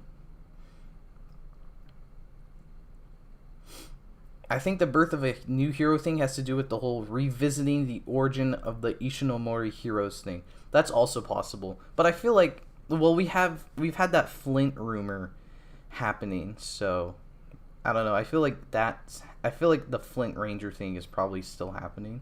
think the birth of a new hero thing has to do with the whole revisiting the origin of the Ishinomori heroes thing. That's also possible. But I feel like, well, we've had that Flint rumor happening, so I don't know. I feel like the Flint Ranger thing is probably still happening.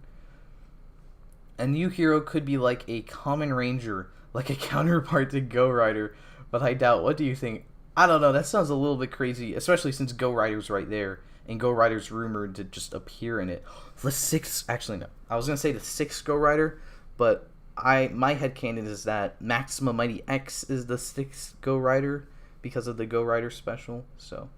A new hero could be like a Kamen Ranger, like a counterpart to Go Rider, but I doubt. What do you think? I don't know. That sounds a little bit crazy, especially since Go Rider's right there, and Go Rider's rumored to just appear in it. The sixth, actually no. I was gonna say the 6th Go Rider, but my headcanon is that Maxima Mighty X is the 6th Go Rider because of the Go Rider special. So.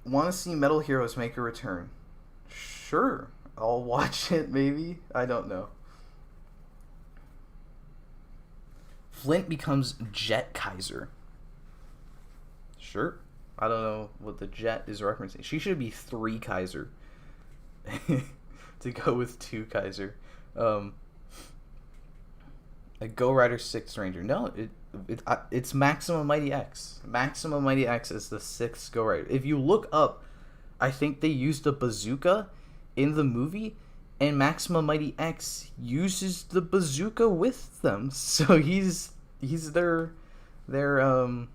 Want to see Metal Heroes make a return? Sure. I'll watch it, maybe. I don't know. Flint becomes Jet Kaiser. Sure. I don't know what the Jet is referencing. She should be 3 Kaiser. To go with 2 Kaiser. A Go Rider 6th Ranger. No, it's Maxima Mighty X. Maxima Mighty X is the 6th Go Rider. If you look up, I think they used a bazooka in the movie, and Maxima Mighty X uses the bazooka with them. So he's their 6th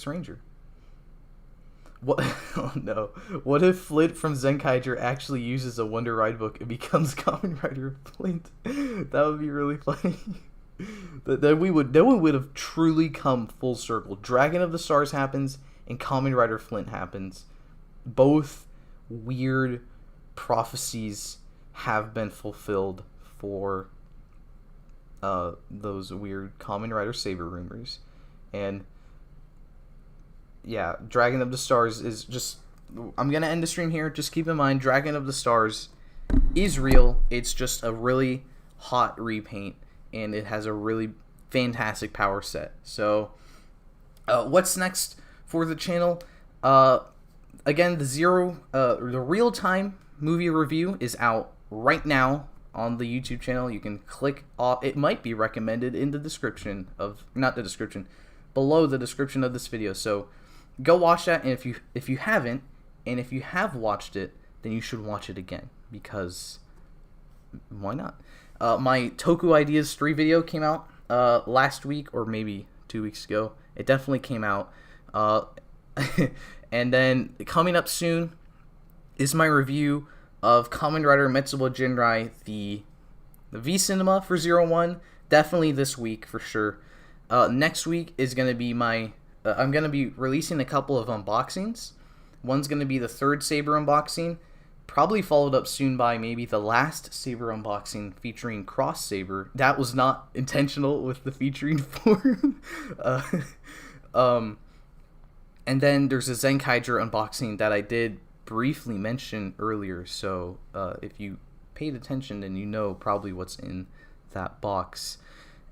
Ranger. What? Oh no! What if Flint from Zenkaiger actually uses a Wonder Ride book and becomes Kamen Rider Flint? That would be really funny. Then we would have truly come full circle. Dragon of the Stars happens and Kamen Rider Flint happens. Both weird prophecies have been fulfilled for those weird Kamen Rider Saber rumors, and yeah, Dragon of the Stars is just... I'm going to end the stream here. Just keep in mind, Dragon of the Stars is real. It's just a really hot repaint, and it has a really fantastic power set. So, what's next for the channel? Again, the real-time movie review is out right now on the YouTube channel. You can click off... It might be recommended in the description of... Not the description. Below the description of this video. So... go watch that, and if you haven't, and if you have watched it, then you should watch it again. because why not? My Toku Ideas 3 video came out last week, or maybe 2 weeks ago. It definitely came out. And then coming up soon is my review of Kamen Rider Metsubo Jinrai, the V Cinema for 01. Definitely this week for sure. Next week is going to be my... I'm going to be releasing a couple of unboxings. One's going to be the third Saber unboxing, probably followed up soon by maybe the last Saber unboxing featuring Cross Saber. That was not intentional with the featuring form. And then there's a Zenkaiger unboxing that I did briefly mention earlier, so if you paid attention, then you know probably what's in that box.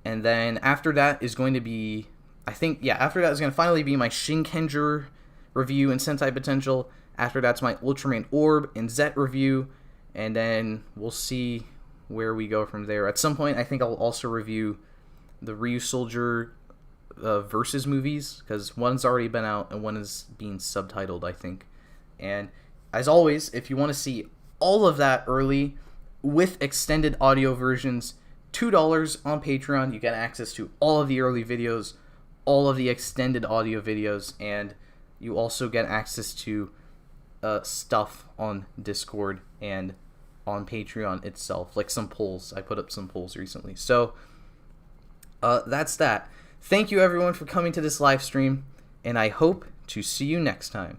And then after that is going to be, after that is going to finally be my Shinkenger review and Sentai Potential. After that's my Ultraman Orb and Zet review, and then we'll see where we go from there. At some point, I think I'll also review the Ryu Soldier Versus movies, because one's already been out and one is being subtitled, I think. And as always, if you want to see all of that early with extended audio versions, $2 on Patreon. You get access to all of the early videos, all of the extended audio videos, and you also get access to stuff on Discord and on Patreon itself, like some polls. I put up some polls recently. So that's that. Thank you everyone for coming to this live stream, and I hope to see you next time.